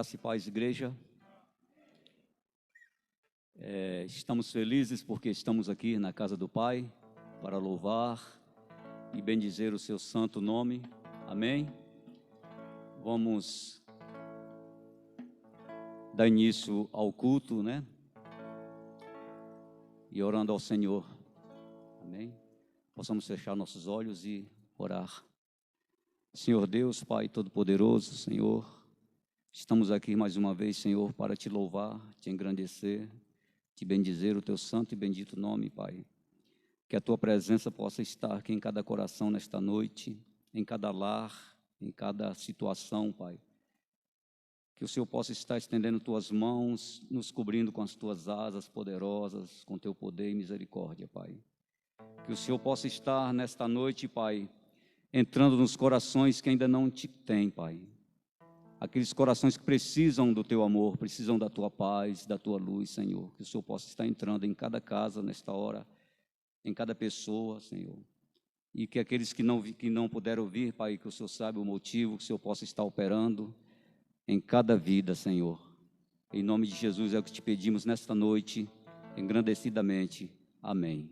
Graça e paz, igreja. Estamos felizes porque estamos aqui na casa do Pai para louvar e bendizer o seu santo nome. Amém? Vamos dar início ao culto, né? E orando ao Senhor. Amém? Possamos fechar nossos olhos e orar. Senhor Deus, Pai Todo-Poderoso, Senhor, estamos aqui mais uma vez, Senhor, para te louvar, te engrandecer, te bendizer o teu santo e bendito nome, Pai. Que a tua presença possa estar aqui em cada coração nesta noite, em cada lar, em cada situação, Pai. Que o Senhor possa estar estendendo tuas mãos, nos cobrindo com as tuas asas poderosas, com teu poder e misericórdia, Pai. Que o Senhor possa estar nesta noite, Pai, entrando nos corações que ainda não te têm, Pai. Aqueles corações que precisam do teu amor, precisam da tua paz, da tua luz, Senhor. Que o Senhor possa estar entrando em cada casa nesta hora, em cada pessoa, Senhor. E que aqueles que não puderam vir, Pai, que o Senhor sabe o motivo, que o Senhor possa estar operando em cada vida, Senhor. Em nome de Jesus é o que te pedimos nesta noite, engrandecidamente. Amém.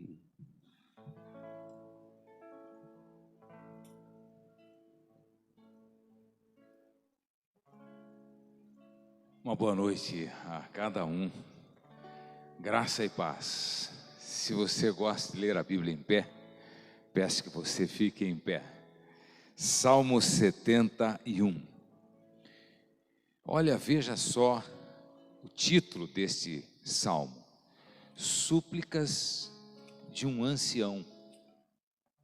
Uma boa noite a cada um, graça e paz. Se você gosta de ler a Bíblia em pé, peço que você fique em pé. Salmo 71. Olha, veja só o título deste salmo: Súplicas de um ancião.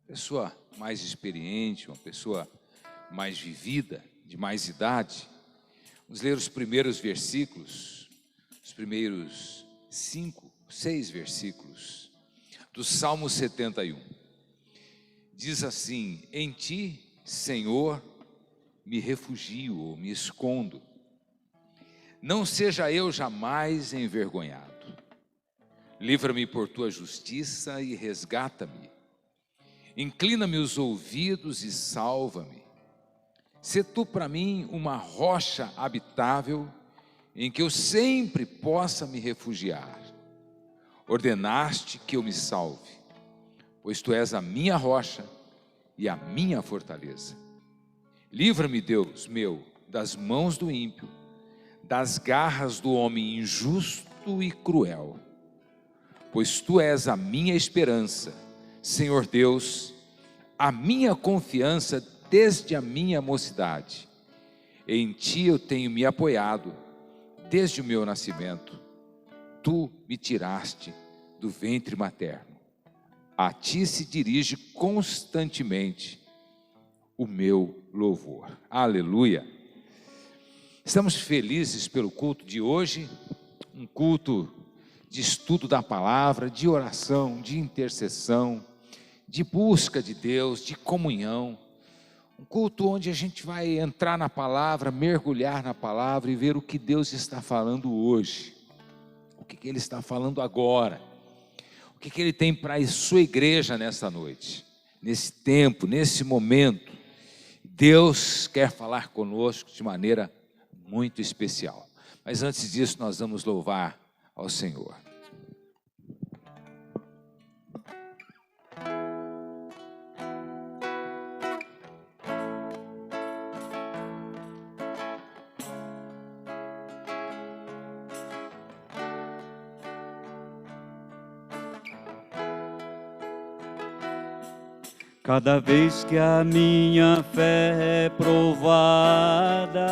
Pessoa mais experiente, uma pessoa mais vivida, de mais idade. Vamos ler os primeiros versículos, os primeiros 6 versículos do Salmo 71. Diz assim: em ti, Senhor, me refugio ou me escondo. Não seja eu jamais envergonhado. Livra-me por tua justiça e resgata-me. Inclina-me os ouvidos e salva-me. Sê tu para mim uma rocha habitável, em que eu sempre possa me refugiar. Ordenaste que eu me salve, pois tu és a minha rocha e a minha fortaleza. Livra-me, Deus meu, das mãos do ímpio, das garras do homem injusto e cruel. Pois tu és a minha esperança, Senhor Deus, a minha confiança desde a minha mocidade. Em ti eu tenho me apoiado desde o meu nascimento. Tu me tiraste do ventre materno. A ti se dirige constantemente o meu louvor. Aleluia! Estamos felizes pelo culto de hoje, um culto de estudo da palavra, de oração, de intercessão, de busca de Deus, de comunhão. Um culto onde a gente vai entrar na palavra, mergulhar na palavra e ver o que Deus está falando hoje. O que Ele está falando agora. O que Ele tem para a sua igreja nessa noite. Nesse tempo, nesse momento. Deus quer falar conosco de maneira muito especial. Mas antes disso nós vamos louvar ao Senhor. Cada vez que a minha fé é provada,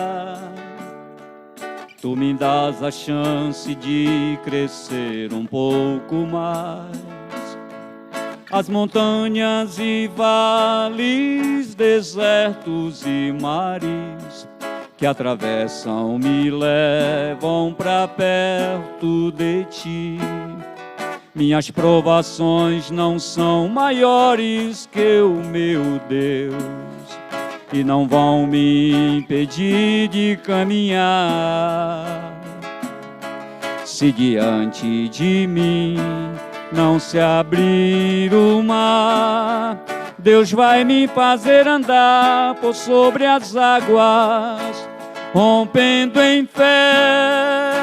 tu me dás a chance de crescer um pouco mais. As montanhas e vales, desertos e mares que atravessam me levam para perto de ti. Minhas provações não são maiores que o meu Deus e não vão me impedir de caminhar. Se diante de mim não se abrir o mar, Deus vai me fazer andar por sobre as águas. rompendo em fé.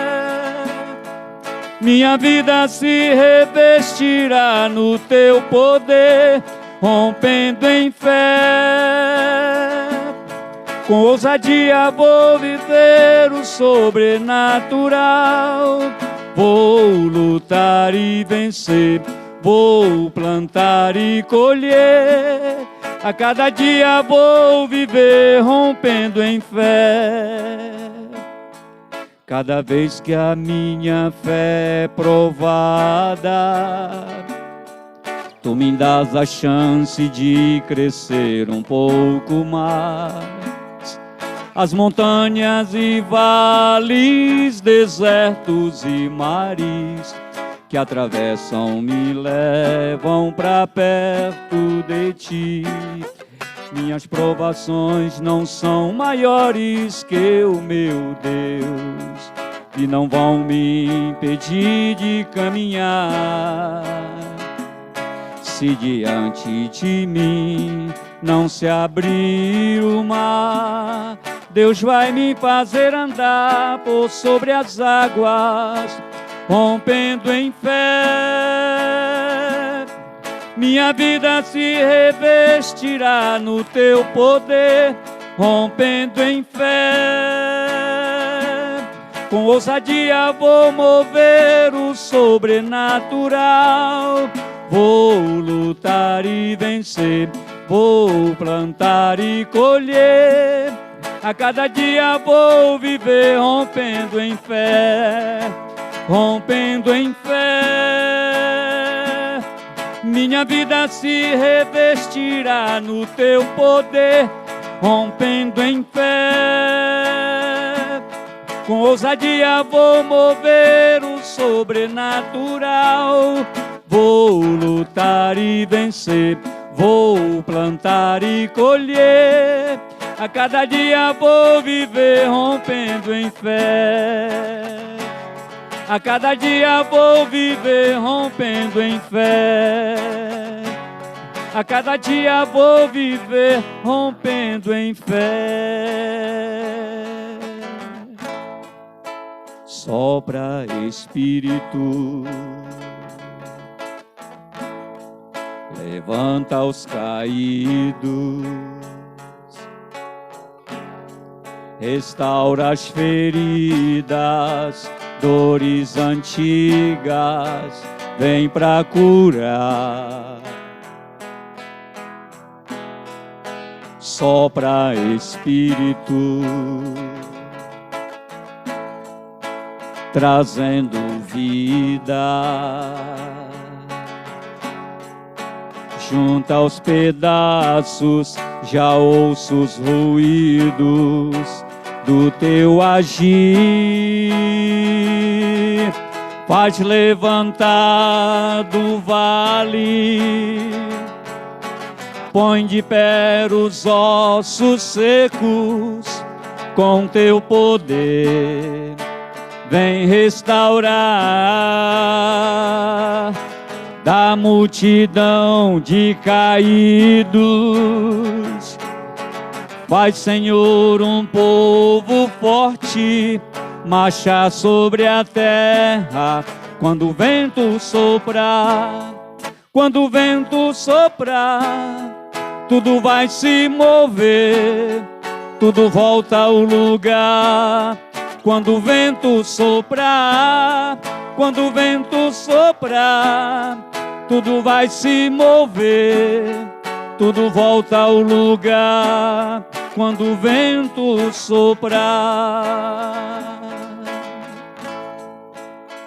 Minha vida se revestirá no teu poder, rompendo em fé. Com ousadia vou viver o sobrenatural. Vou lutar e vencer, vou plantar e colher. A cada dia vou viver rompendo em fé. Cada vez que a minha fé é provada, tu me dás a chance de crescer um pouco mais. As montanhas e vales, desertos e mares que atravessam me levam para perto de ti. Minhas provações não são maiores que o meu Deus e não vão me impedir de caminhar. Se diante de mim não se abrir o mar, Deus vai me fazer andar por sobre as águas, rompendo em fé. Minha vida se revestirá no teu poder, rompendo em fé. Com ousadia vou mover o sobrenatural. Vou lutar e vencer, vou plantar e colher. A cada dia vou viver rompendo em fé, rompendo em fé. Minha vida se revestirá no teu poder, rompendo em fé. Com ousadia vou mover o sobrenatural. Vou lutar e vencer, vou plantar e colher. A cada dia vou viver rompendo em fé. A cada dia vou viver rompendo em fé. A cada dia vou viver rompendo em fé. Sopra, Espírito, levanta os caídos, restaura as feridas, dores antigas, vem pra curar. Sopra, Espírito, trazendo vida. Junta os pedaços, já ouço os ruídos do teu agir. Faz levantar do vale, põe de pé os ossos secos, com teu poder vem restaurar. Da multidão de caídos, faz, Senhor, um povo forte marchar sobre a terra. Quando o vento soprar, quando o vento soprar, tudo vai se mover, tudo volta ao lugar. Quando o vento soprar, quando o vento soprar, tudo vai se mover, tudo volta ao lugar. Quando o vento soprar,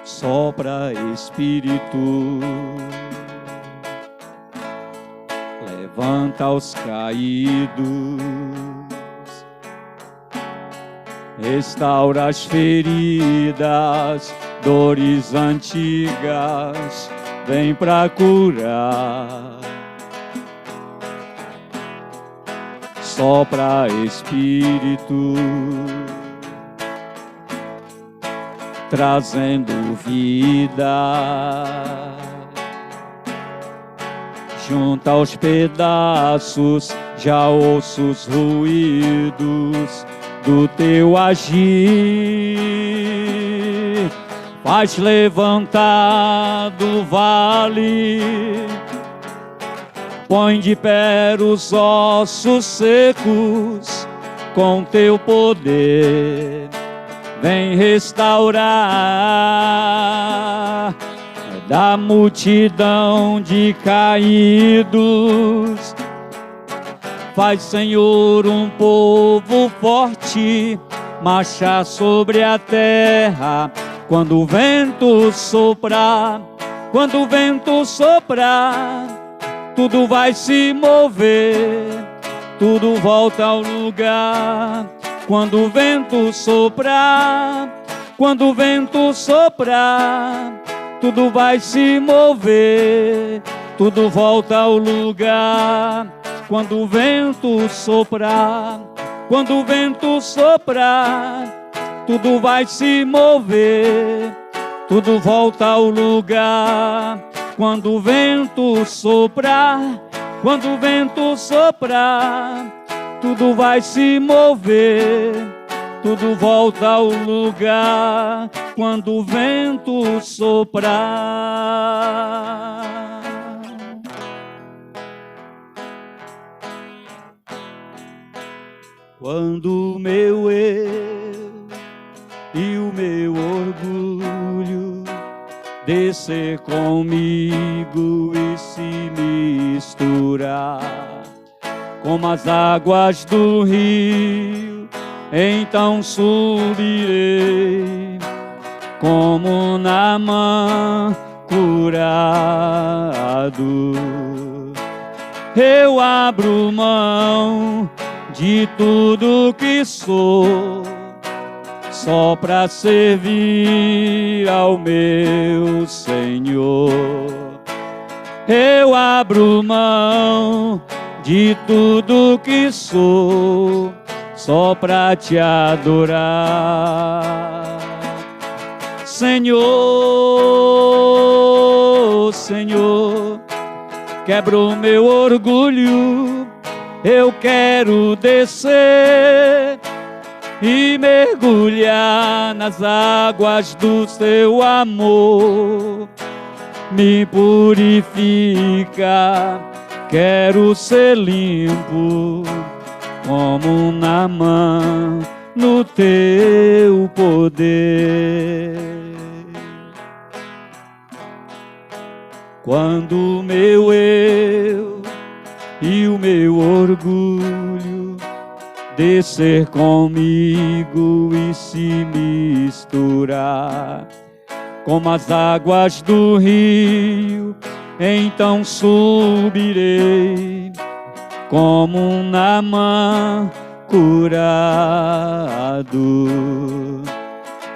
sopra, Espírito, levanta os caídos, restaura as feridas, dores antigas, vem pra curar. Sopra, Espírito, trazendo vida. Junta os pedaços, já ouço os ruídos do teu agir, faz levantar do vale, põe de pé os ossos secos com teu poder, vem restaurar da multidão de caídos. Faz, Senhor, um povo forte marchar sobre a terra. Quando o vento soprar, quando o vento soprar, tudo vai se mover, tudo volta ao lugar. Quando o vento soprar, quando o vento soprar, tudo vai se mover, tudo volta ao lugar. Quando o vento soprar, quando o vento soprar, tudo vai se mover, tudo volta ao lugar. Quando o vento soprar, quando o vento soprar, tudo vai se mover, tudo volta ao lugar. Quando o vento soprar. Quando o meu eu e o meu orgulho descer comigo e se misturar como as águas do rio, então subirei como Naamã curado. Eu abro mão de tudo que sou, só para servir ao meu Senhor. Eu abro mão de tudo que sou, só para te adorar. Senhor, Senhor, quebra o meu orgulho. Eu quero descer e mergulhar nas águas do teu amor. Me purifica, quero ser limpo como Naamã no teu poder. Quando o meu eu e o meu orgulho descer comigo e se misturar como as águas do rio, então subirei como Naamã curado.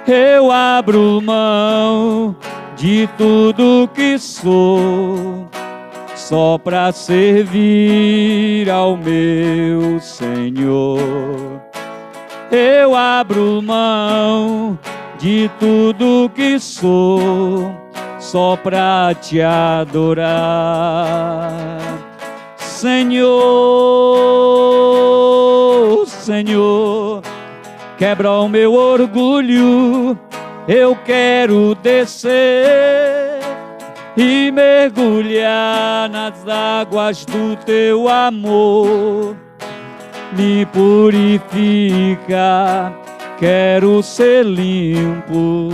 Eu abro mão de tudo que sou, só para servir ao meu Senhor. Eu abro mão de tudo que sou, só para te adorar. Senhor, Senhor, quebra o meu orgulho. Eu quero descer e mergulhar nas águas do teu amor. Me purifica, quero ser limpo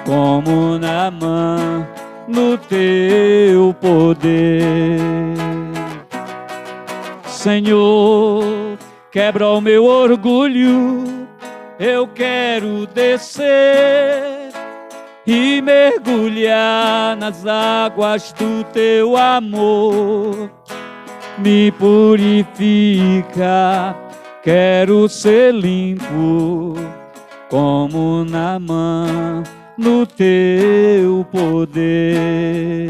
como Naamã no teu poder. Senhor, quebra o meu orgulho. Eu quero descer e mergulhar nas águas do teu amor. Me purifica, quero ser limpo como Naamã no teu poder.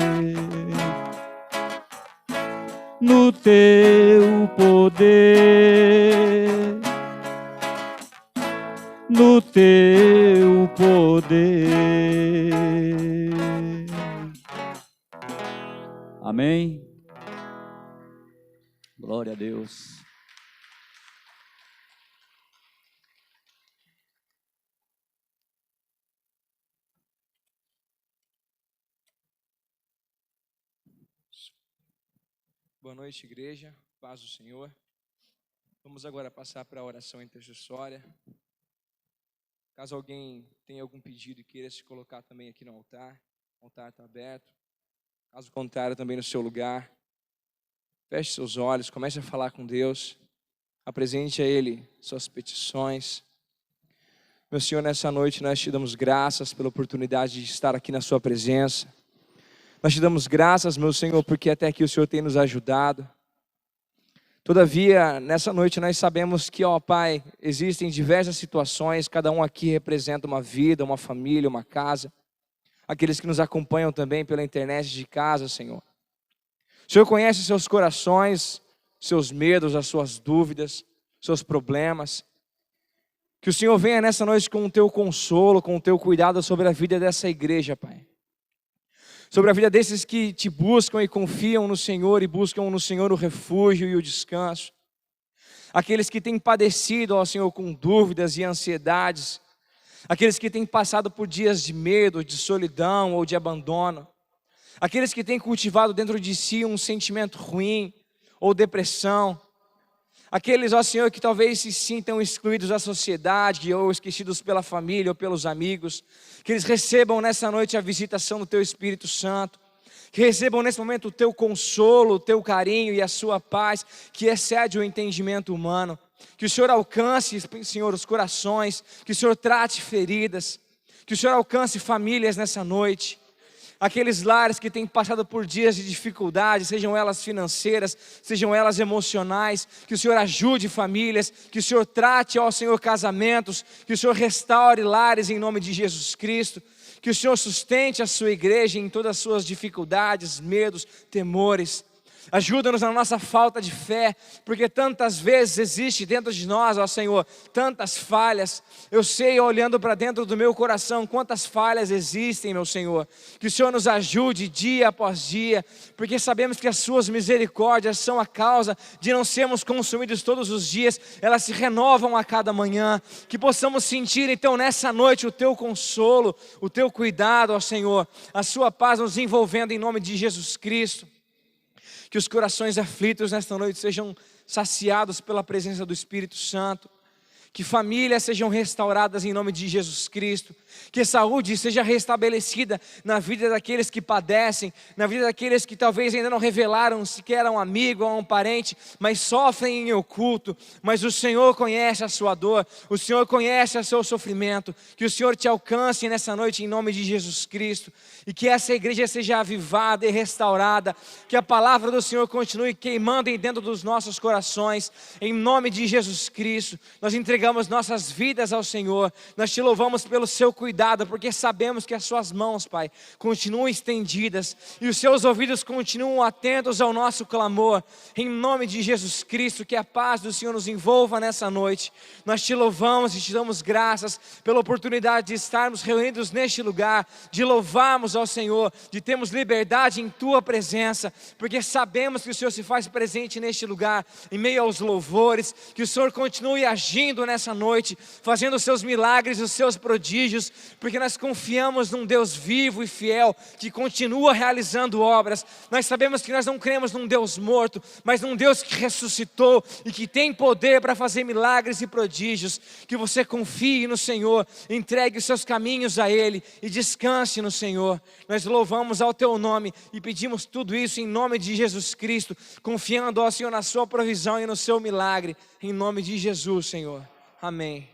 No teu poder. No teu poder. Amém. Glória a Deus. Boa noite, igreja. Paz do Senhor. Vamos agora passar para a oração intercessória. Caso alguém tenha algum pedido e queira se colocar também aqui no altar, o altar está aberto. Caso contrário, também no seu lugar. Feche seus olhos, comece a falar com Deus. Apresente a Ele suas petições. Meu Senhor, nessa noite nós te damos graças pela oportunidade de estar aqui na sua presença. Nós te damos graças, meu Senhor, porque até aqui o Senhor tem nos ajudado. Todavia, nessa noite nós sabemos que, ó Pai, existem diversas situações, cada um aqui representa uma vida, uma família, uma casa. Aqueles que nos acompanham também pela internet de casa, Senhor. O Senhor conhece seus corações, seus medos, as suas dúvidas, seus problemas. Que o Senhor venha nessa noite com o teu consolo, com o teu cuidado sobre a vida dessa igreja, Pai. Sobre a vida desses que te buscam e confiam no Senhor e buscam no Senhor o refúgio e o descanso. Aqueles que têm padecido, ó Senhor, com dúvidas e ansiedades. Aqueles que têm passado por dias de medo, de solidão ou de abandono. Aqueles que têm cultivado dentro de si um sentimento ruim ou depressão. Aqueles, ó Senhor, que talvez se sintam excluídos da sociedade ou esquecidos pela família ou pelos amigos, que eles recebam nessa noite a visitação do Teu Espírito Santo, que recebam nesse momento o Teu consolo, o Teu carinho e a Sua paz, que excede o entendimento humano, que o Senhor alcance, Senhor, os corações, que o Senhor trate feridas, que o Senhor alcance famílias nessa noite. Aqueles lares que têm passado por dias de dificuldade, sejam elas financeiras, sejam elas emocionais, que o Senhor ajude famílias, que o Senhor trate, ó Senhor, casamentos, que o Senhor restaure lares em nome de Jesus Cristo, que o Senhor sustente a sua igreja em todas as suas dificuldades, medos, temores. Ajuda-nos na nossa falta de fé, porque tantas vezes existe dentro de nós, ó Senhor, tantas falhas. Eu sei, olhando para dentro do meu coração, quantas falhas existem, meu Senhor. Que o Senhor nos ajude dia após dia, porque sabemos que as suas misericórdias são a causa de não sermos consumidos todos os dias, elas se renovam a cada manhã. Que possamos sentir então nessa noite o teu consolo, o teu cuidado, ó Senhor, a sua paz nos envolvendo em nome de Jesus Cristo. Que os corações aflitos nesta noite sejam saciados pela presença do Espírito Santo. Que famílias sejam restauradas em nome de Jesus Cristo. Que saúde seja restabelecida na vida daqueles que padecem, na vida daqueles que talvez ainda não revelaram sequer a um amigo ou a um parente, mas sofrem em oculto. Mas o Senhor conhece a sua dor, o Senhor conhece o seu sofrimento. Que o Senhor te alcance nessa noite em nome de Jesus Cristo. E que essa igreja seja avivada e restaurada. Que a palavra do Senhor continue queimando dentro dos nossos corações. Em nome de Jesus Cristo, nós entregamos nossas vidas ao Senhor. Nós te louvamos pelo seu cuidado, porque sabemos que as suas mãos, Pai, continuam estendidas e os seus ouvidos continuam atentos ao nosso clamor. Em nome de Jesus Cristo, que a paz do Senhor nos envolva nessa noite. Nós te louvamos e te damos graças pela oportunidade de estarmos reunidos neste lugar, de louvarmos ao Senhor, de termos liberdade em Tua presença, porque sabemos que o Senhor se faz presente neste lugar, em meio aos louvores. Que o Senhor continue agindo nessa noite, fazendo os seus milagres, os seus prodígios, porque nós confiamos num Deus vivo e fiel, que continua realizando obras. Nós sabemos que nós não cremos num Deus morto, mas num Deus que ressuscitou e que tem poder para fazer milagres e prodígios. Que você confie no Senhor, entregue os seus caminhos a Ele e descanse no Senhor. Nós louvamos ao Teu nome e pedimos tudo isso em nome de Jesus Cristo, confiando ao Senhor na sua provisão e no seu milagre, em nome de Jesus, Senhor. Amém.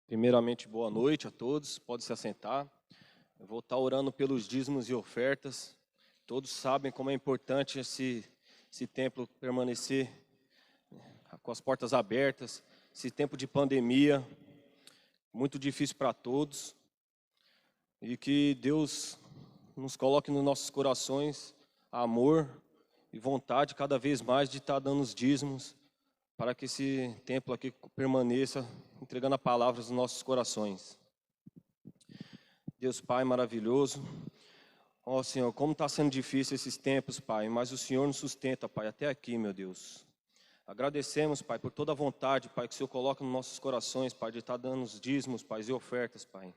Primeiramente, boa noite a todos, pode se assentar. Eu vou estar orando pelos dízimos e ofertas. Todos sabem como é importante esse templo permanecer com as portas abertas, esse tempo de pandemia, muito difícil para todos. E que Deus nos coloque nos nossos corações amor e vontade cada vez mais de estar dando os dízimos, para que esse templo aqui permaneça entregando a palavra nos nossos corações. Deus Pai maravilhoso, ó Senhor, como está sendo difícil esses tempos, Pai, mas o Senhor nos sustenta, Pai, até aqui, meu Deus. Agradecemos, Pai, por toda a vontade, Pai, que o Senhor coloca nos nossos corações, Pai, de estar dando os dízimos, Pai, e ofertas, Pai.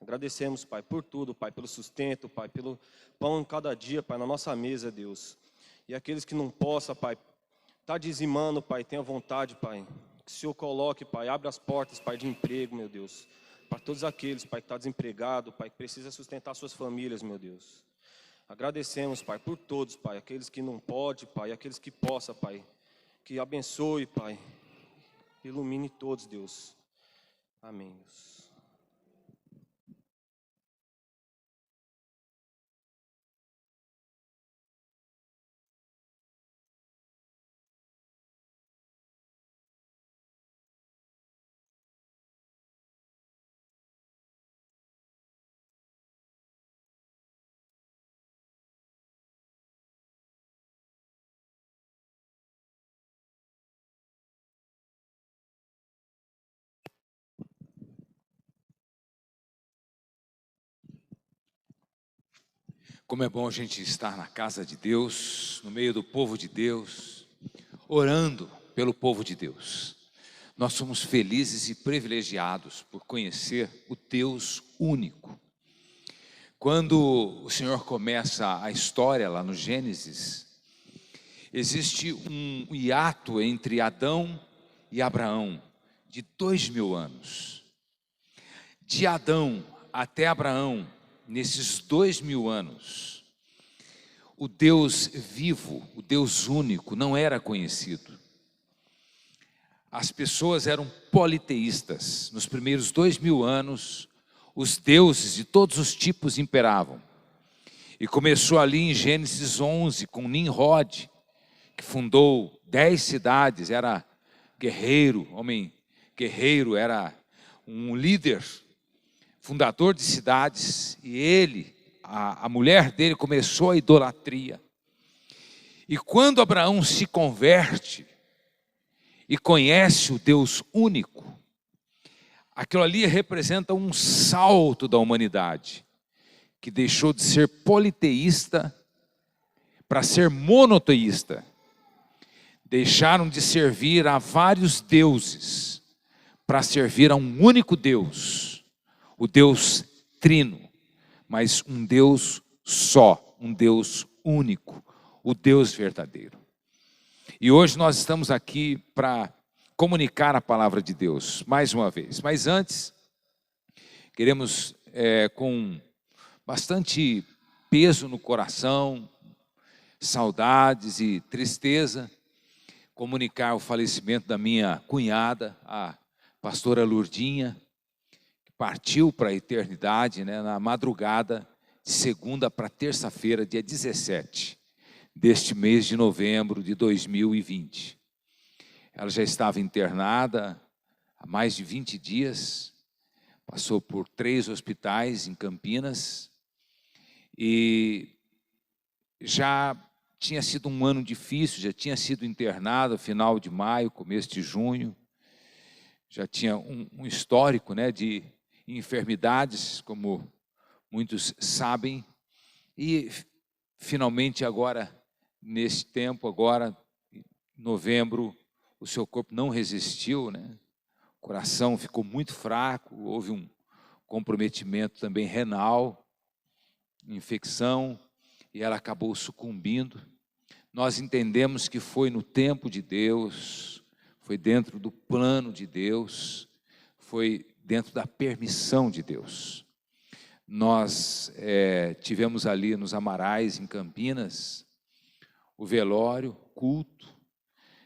Agradecemos, Pai, por tudo, Pai, pelo sustento, Pai, pelo pão em cada dia, Pai, na nossa mesa, Deus. E aqueles que não possam, Pai, tá dizimando, Pai, tenha vontade, Pai. Que o Senhor coloque, Pai, abre as portas, Pai, de emprego, meu Deus. Para todos aqueles, Pai, que está desempregado, Pai, que precisa sustentar suas famílias, meu Deus. Agradecemos, Pai, por todos, Pai, aqueles que não podem, Pai, aqueles que possam, Pai. Que abençoe, Pai. Ilumine todos, Deus. Amém, Deus. Como é bom a gente estar na casa de Deus, no meio do povo de Deus, orando pelo povo de Deus. Nós somos felizes e privilegiados por conhecer o Deus único. Quando o Senhor começa a história lá no Gênesis, existe um hiato entre Adão e Abraão de 2000 anos. De Adão até Abraão, nesses 2000 anos, o Deus vivo, o Deus único, não era conhecido. As pessoas eram politeístas. Nos primeiros 2000 anos, os deuses de todos os tipos imperavam. E começou ali em Gênesis 11, com Nimrod, que fundou 10 cidades, era guerreiro, homem guerreiro, era um líder, fundador de cidades, e ele, a mulher dele começou a idolatria. E quando Abraão se converte e conhece o Deus único, aquilo ali representa um salto da humanidade, que deixou de ser politeísta para ser monoteísta. Deixaram de servir a vários deuses para servir a um único Deus, o Deus trino, mas um Deus só, um Deus único, o Deus verdadeiro. E hoje nós estamos aqui para comunicar a palavra de Deus, mais uma vez. Mas antes, queremos, com bastante peso no coração, saudades e tristeza, comunicar o falecimento da minha cunhada, a pastora Lourdinha, que partiu para a eternidade, né, na madrugada de segunda para terça-feira, dia 17 deste mês de novembro de 2020. Ela já estava internada há mais de 20 dias, passou por 3 hospitais em Campinas e já tinha sido um ano difícil, já tinha sido internada no final de maio, começo de junho, já tinha um histórico, né, de enfermidades, como muitos sabem, e finalmente agora, nesse tempo, agora, em novembro, o seu corpo não resistiu, né? O coração ficou muito fraco, houve um comprometimento também renal, infecção, e ela acabou sucumbindo. Nós entendemos que foi no tempo de Deus, foi dentro do plano de Deus, foi dentro da permissão de Deus. Nós tivemos ali nos Amarais, em Campinas, o velório, culto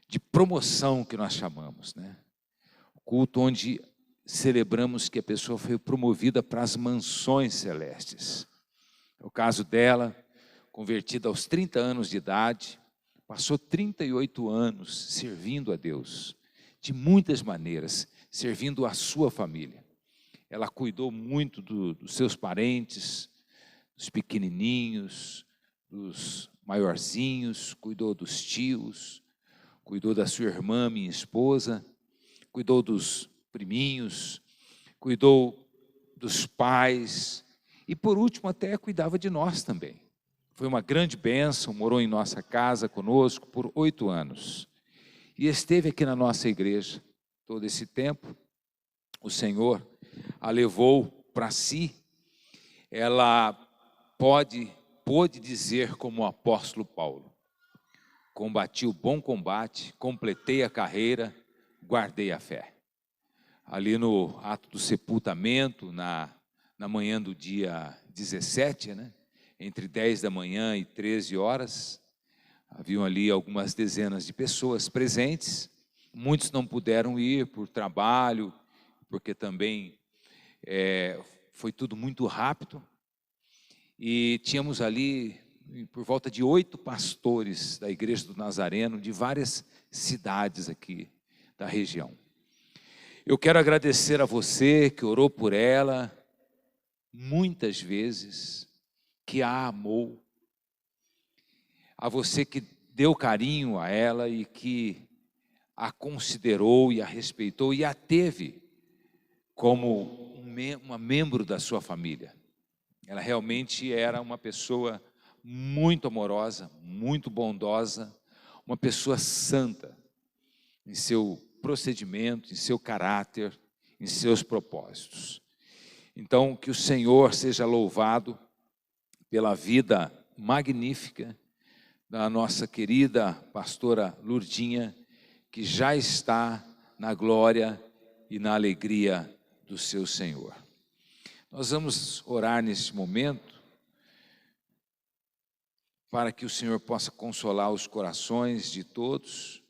de promoção que nós chamamos, né? Culto onde celebramos que a pessoa foi promovida para as mansões celestes. É o caso dela, convertida aos 30 anos de idade, passou 38 anos servindo a Deus, de muitas maneiras, servindo a sua família. Ela cuidou muito dos seus parentes, dos pequenininhos, dos maiorzinhos, cuidou dos tios, cuidou da sua irmã, minha esposa, cuidou dos priminhos, cuidou dos pais e, por último, até cuidava de nós também. Foi uma grande bênção, morou em nossa casa conosco por 8 anos. e esteve aqui na nossa igreja todo esse tempo. O Senhor a levou para si. Ela pôde dizer como o apóstolo Paulo: combati o bom combate, completei a carreira, guardei a fé. Ali no ato do sepultamento, na manhã do dia 17, né? Entre 10 da manhã e 13 horas, haviam ali algumas dezenas de pessoas presentes. Muitos não puderam ir por trabalho, porque também foi tudo muito rápido. E tínhamos ali por volta de 8 pastores da Igreja do Nazareno, de várias cidades aqui da região. Eu quero agradecer a você que orou por ela muitas vezes, que a amou, a você que deu carinho a ela e que a considerou e a respeitou e a teve como uma membro da sua família. Ela realmente era uma pessoa muito amorosa, muito bondosa, uma pessoa santa em seu procedimento, em seu caráter, em seus propósitos. Então, que o Senhor seja louvado pela vida magnífica da nossa querida pastora Lurdinha, que já está na glória e na alegria do seu Senhor. Nós vamos orar neste momento para que o Senhor possa consolar os corações de todos,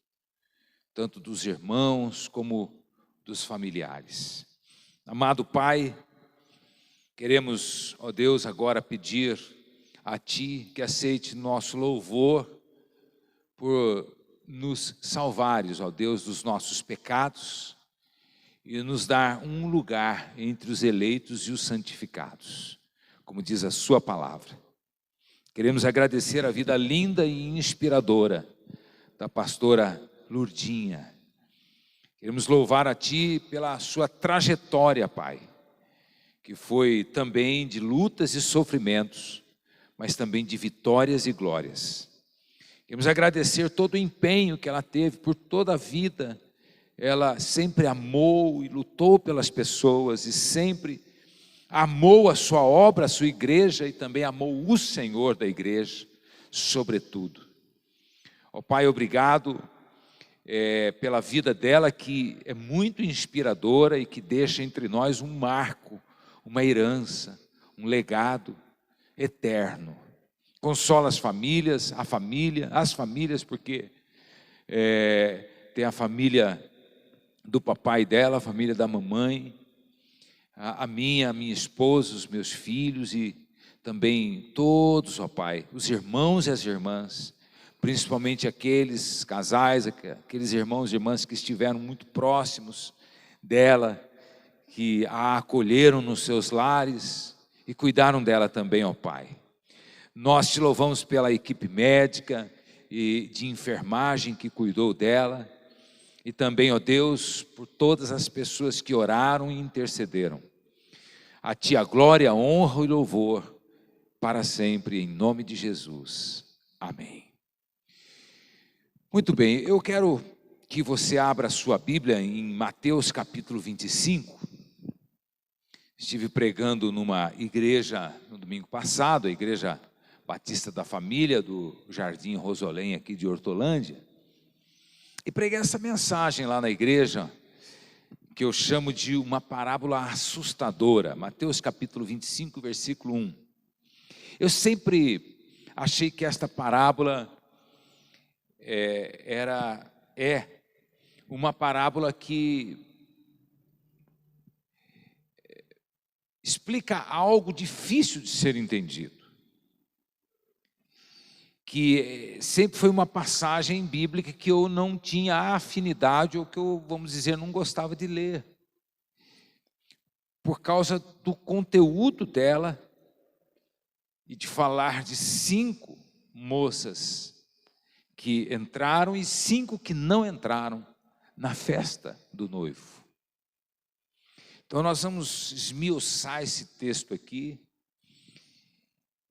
tanto dos irmãos como dos familiares. Amado Pai, queremos, ó Deus, agora pedir a Ti que aceite nosso louvor por nos salvares, ó Deus, dos nossos pecados e nos dar um lugar entre os eleitos e os santificados, como diz a Sua palavra. Queremos agradecer a vida linda e inspiradora da pastora Lurdinha. Queremos louvar a Ti pela sua trajetória, Pai, que foi também de lutas e sofrimentos, mas também de vitórias e glórias. Queremos agradecer todo o empenho que ela teve por toda a vida. Ela sempre amou e lutou pelas pessoas e sempre amou a sua obra, a sua igreja e também amou o Senhor da igreja, sobretudo. Ó Pai, obrigado pela vida dela, que é muito inspiradora e que deixa entre nós um marco, uma herança, um legado eterno. Consola as famílias, as famílias, porque tem a família do papai dela, a família da mamãe, a minha esposa, os meus filhos e também todos, ó Pai, os irmãos e as irmãs, principalmente aqueles casais, aqueles irmãos e irmãs que estiveram muito próximos dela, que a acolheram nos seus lares e cuidaram dela também, ó Pai. Nós Te louvamos pela equipe médica e de enfermagem que cuidou dela, e também, ó Deus, por todas as pessoas que oraram e intercederam. A Ti a glória, a honra e louvor para sempre, em nome de Jesus. Amém. Muito bem, eu quero que você abra a sua Bíblia em Mateus capítulo 25. Estive pregando numa igreja no domingo passado, a Igreja Batista da Família, do Jardim Rosolém, aqui de Hortolândia. E preguei essa mensagem lá na igreja, que eu chamo de uma parábola assustadora. Mateus capítulo 25, versículo 1. Eu sempre achei que esta parábola é uma parábola que explica algo difícil de ser entendido, que sempre foi uma passagem bíblica que eu não tinha afinidade, ou que eu, vamos dizer, não gostava de ler, por causa do conteúdo dela e de falar de 5 moças que entraram e 5 que não entraram na festa do noivo. Então nós vamos esmiuçar esse texto aqui,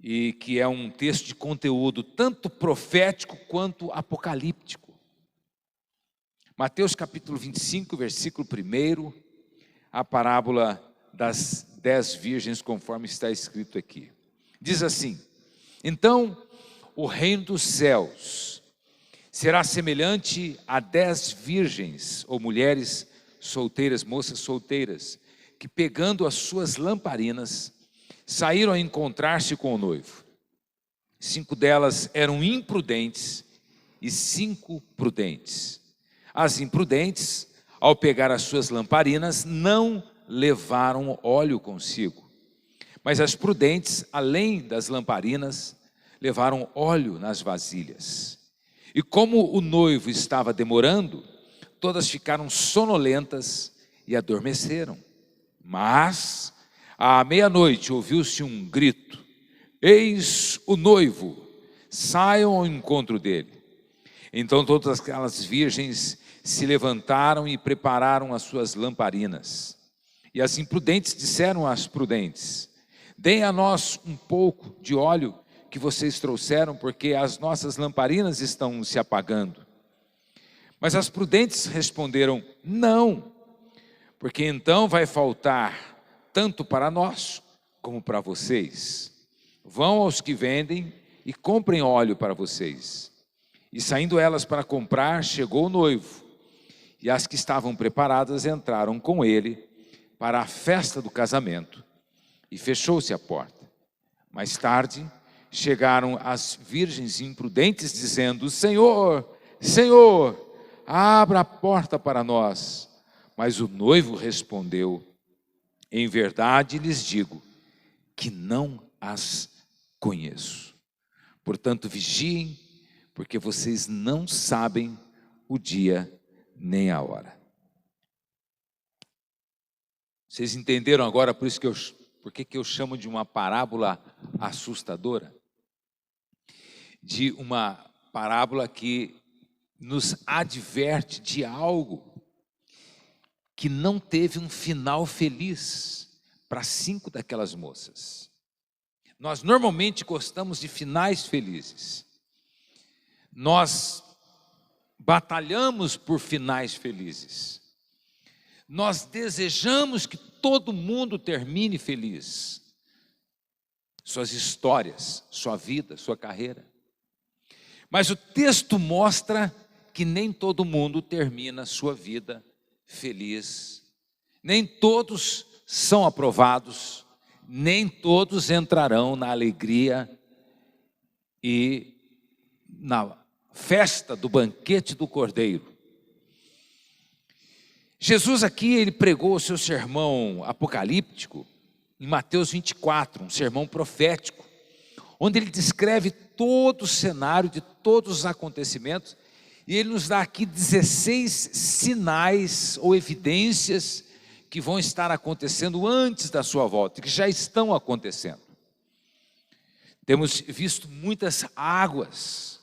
e que é um texto de conteúdo tanto profético quanto apocalíptico. Mateus capítulo 25, versículo 1, a parábola das 10 virgens, conforme está escrito aqui. Diz assim: então o reino dos céus será semelhante a 10 virgens, ou mulheres solteiras, moças solteiras, que pegando as suas lamparinas, saíram a encontrar-se com o noivo. 5 delas eram imprudentes e 5 prudentes. As imprudentes, ao pegar as suas lamparinas, não levaram óleo consigo. Mas as prudentes, além das lamparinas, levaram óleo nas vasilhas. E como o noivo estava demorando, todas ficaram sonolentas e adormeceram. Mas, à meia-noite, ouviu-se um grito: eis o noivo, saiam ao encontro dele. Então todas aquelas virgens se levantaram e prepararam as suas lamparinas. E as imprudentes disseram às prudentes: deem a nós um pouco de óleo que vocês trouxeram, porque as nossas lamparinas estão se apagando. Mas as prudentes responderam: não, porque então vai faltar tanto para nós como para vocês. Vão aos que vendem e comprem óleo para vocês. E saindo elas para comprar, chegou o noivo, e as que estavam preparadas entraram com ele para a festa do casamento, e fechou-se a porta. Mais tarde chegaram as virgens imprudentes, dizendo: Senhor, Senhor, abra a porta para nós. Mas o noivo respondeu: em verdade lhes digo que não as conheço. Portanto, vigiem, porque vocês não sabem o dia nem a hora. Vocês entenderam agora por que eu chamo de uma parábola assustadora? De uma parábola que nos adverte de algo que não teve um final feliz para 5 daquelas moças. Nós normalmente gostamos de finais felizes. Nós batalhamos por finais felizes. Nós desejamos que todo mundo termine feliz. Suas histórias, sua vida, sua carreira. Mas o texto mostra que nem todo mundo termina sua vida feliz. Nem todos são aprovados, nem todos entrarão na alegria e na festa do banquete do Cordeiro. Jesus aqui, ele pregou o seu sermão apocalíptico em Mateus 24, um sermão profético, onde ele descreve todo o cenário de todos os acontecimentos, e ele nos dá aqui 16 sinais ou evidências que vão estar acontecendo antes da sua volta, que já estão acontecendo. Temos visto muitas águas,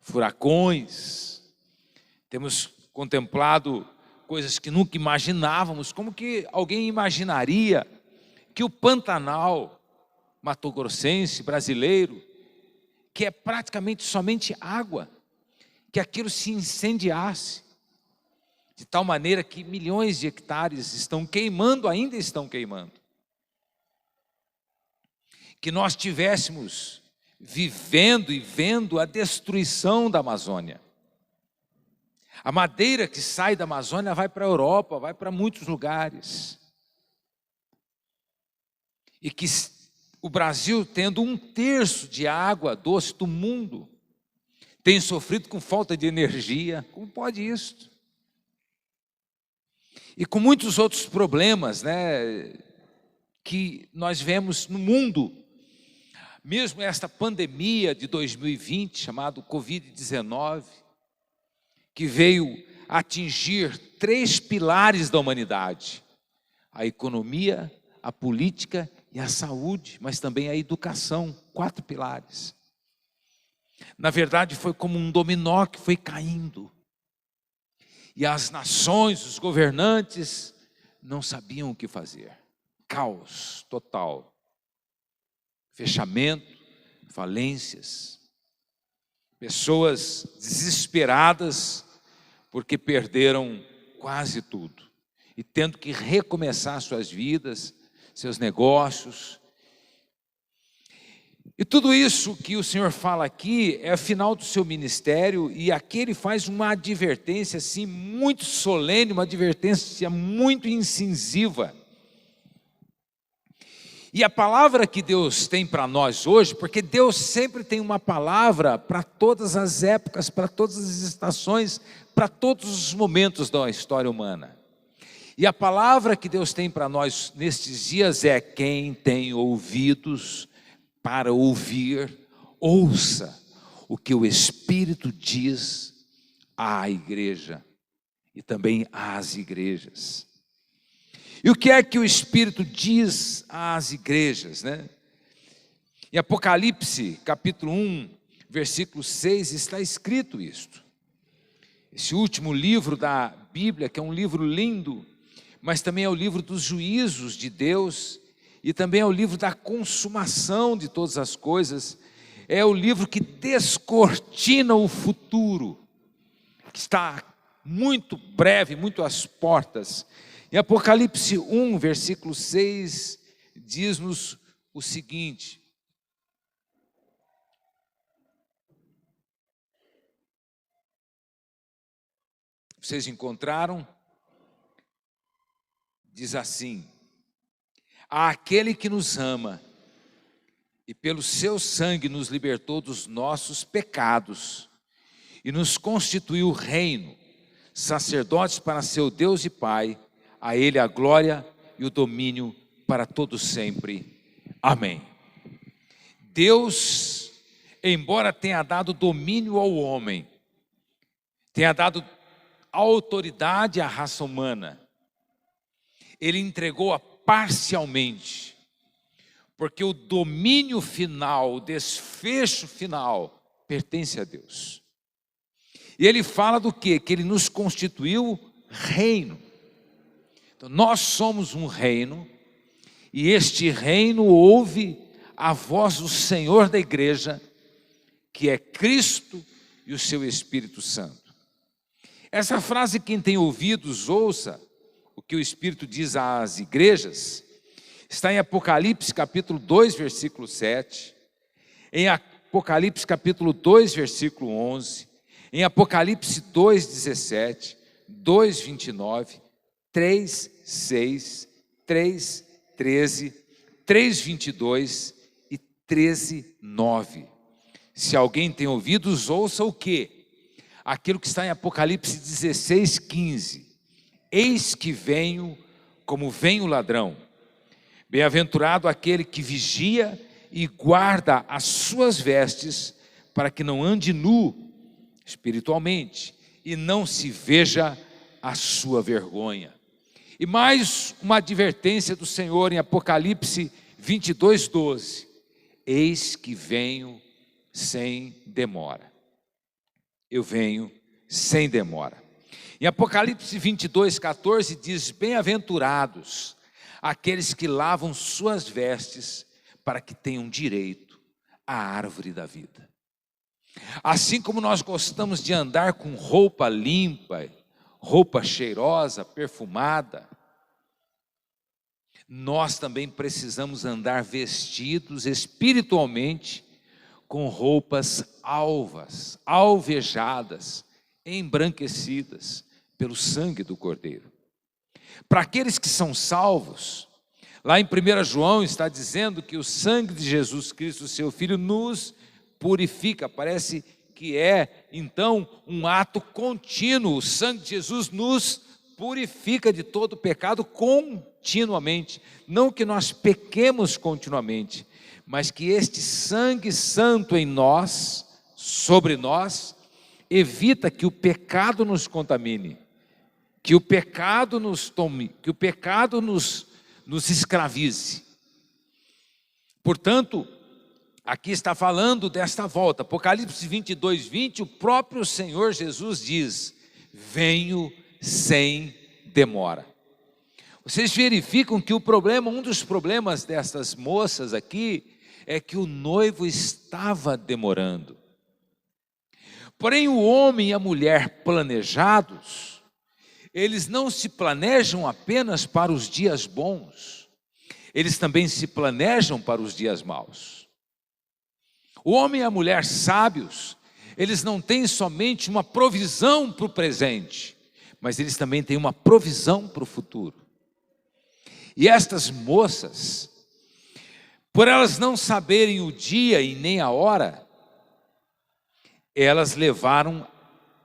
furacões, temos contemplado coisas que nunca imaginávamos. Como que alguém imaginaria que o Pantanal mato-grossense brasileiro, que é praticamente somente água, que aquilo se incendiasse, de tal maneira que milhões de hectares estão queimando, ainda estão queimando. Que nós tivéssemos vivendo e vendo a destruição da Amazônia. A madeira que sai da Amazônia vai para a Europa, vai para muitos lugares. E que o Brasil, tendo 1/3 de água doce do mundo, tem sofrido com falta de energia. Como pode isso? E com muitos outros problemas, né, que nós vemos no mundo. Mesmo esta pandemia de 2020, chamado Covid-19, que veio atingir 3 pilares da humanidade: a economia, a política e a saúde, mas também a educação, 4 pilares. Na verdade, foi como um dominó que foi caindo. E as nações, os governantes, não sabiam o que fazer. Caos total. Fechamento, falências. Pessoas desesperadas porque perderam quase tudo, e tendo que recomeçar suas vidas, seus negócios. E tudo isso que o Senhor fala aqui é o final do seu ministério, e aqui ele faz uma advertência assim, muito solene, uma advertência muito incisiva. E a palavra que Deus tem para nós hoje, porque Deus sempre tem uma palavra para todas as épocas, para todas as estações, para todos os momentos da história humana. E a palavra que Deus tem para nós nestes dias é: quem tem ouvidos para ouvir, ouça o que o Espírito diz à igreja e também às igrejas. E o que é que o Espírito diz às igrejas, né? Em Apocalipse, capítulo 1, versículo 6, está escrito isto. Esse último livro da Bíblia, que é um livro lindo, mas também é o livro dos juízos de Deus, e também é o livro da consumação de todas as coisas, é o livro que descortina o futuro, que está muito breve, muito às portas. Em Apocalipse 1, versículo 6, diz-nos o seguinte: vocês encontraram? Diz assim: àquele que nos ama e pelo seu sangue nos libertou dos nossos pecados e nos constituiu reino, sacerdotes para seu Deus e Pai, a Ele a glória e o domínio para todos sempre. Amém. Deus, embora tenha dado domínio ao homem, tenha dado autoridade à raça humana, Ele entregou-a parcialmente, porque o domínio final, o desfecho final, pertence a Deus. E Ele fala do quê? Que Ele nos constituiu reino. Então, nós somos um reino, e este reino ouve a voz do Senhor da igreja, que é Cristo e o seu Espírito Santo. Essa frase, quem tem ouvidos, ouça o que o Espírito diz às igrejas, está em Apocalipse capítulo 2, versículo 7, em Apocalipse capítulo 2, versículo 11, em Apocalipse 2, 17, 2, 29, 3, 6, 3, 13, 3, 22 e 13, 9. Se alguém tem ouvidos, ouça o quê? Aquilo que está em Apocalipse 16, 15. Eis que venho como vem o ladrão. Bem-aventurado aquele que vigia e guarda as suas vestes, para que não ande nu espiritualmente e não se veja a sua vergonha. E mais uma advertência do Senhor em Apocalipse 22, 12. Eis que venho sem demora. Eu venho sem demora. Em Apocalipse 22, 14 diz: bem-aventurados aqueles que lavam suas vestes, para que tenham direito à árvore da vida. Assim como nós gostamos de andar com roupa limpa, roupa cheirosa, perfumada, nós também precisamos andar vestidos espiritualmente com roupas alvas, alvejadas, embranquecidas pelo sangue do Cordeiro. Para aqueles que são salvos, lá em 1 João está dizendo que o sangue de Jesus Cristo, seu Filho, nos purifica. Parece que é, então, um ato contínuo. O sangue de Jesus nos purifica de todo pecado continuamente. Não que nós pequemos continuamente, mas que este sangue santo em nós, sobre nós, evita que o pecado nos contamine, que o pecado nos tome, que o pecado nos escravize. Portanto, aqui está falando desta volta. Apocalipse 22, 20, o próprio Senhor Jesus diz: venho sem demora. Vocês verificam que um dos problemas destas moças aqui, é que o noivo estava demorando. Porém, o homem e a mulher planejados, eles não se planejam apenas para os dias bons, eles também se planejam para os dias maus. O homem e a mulher sábios, eles não têm somente uma provisão para o presente, mas eles também têm uma provisão para o futuro. E estas moças, por elas não saberem o dia e nem a hora, elas levaram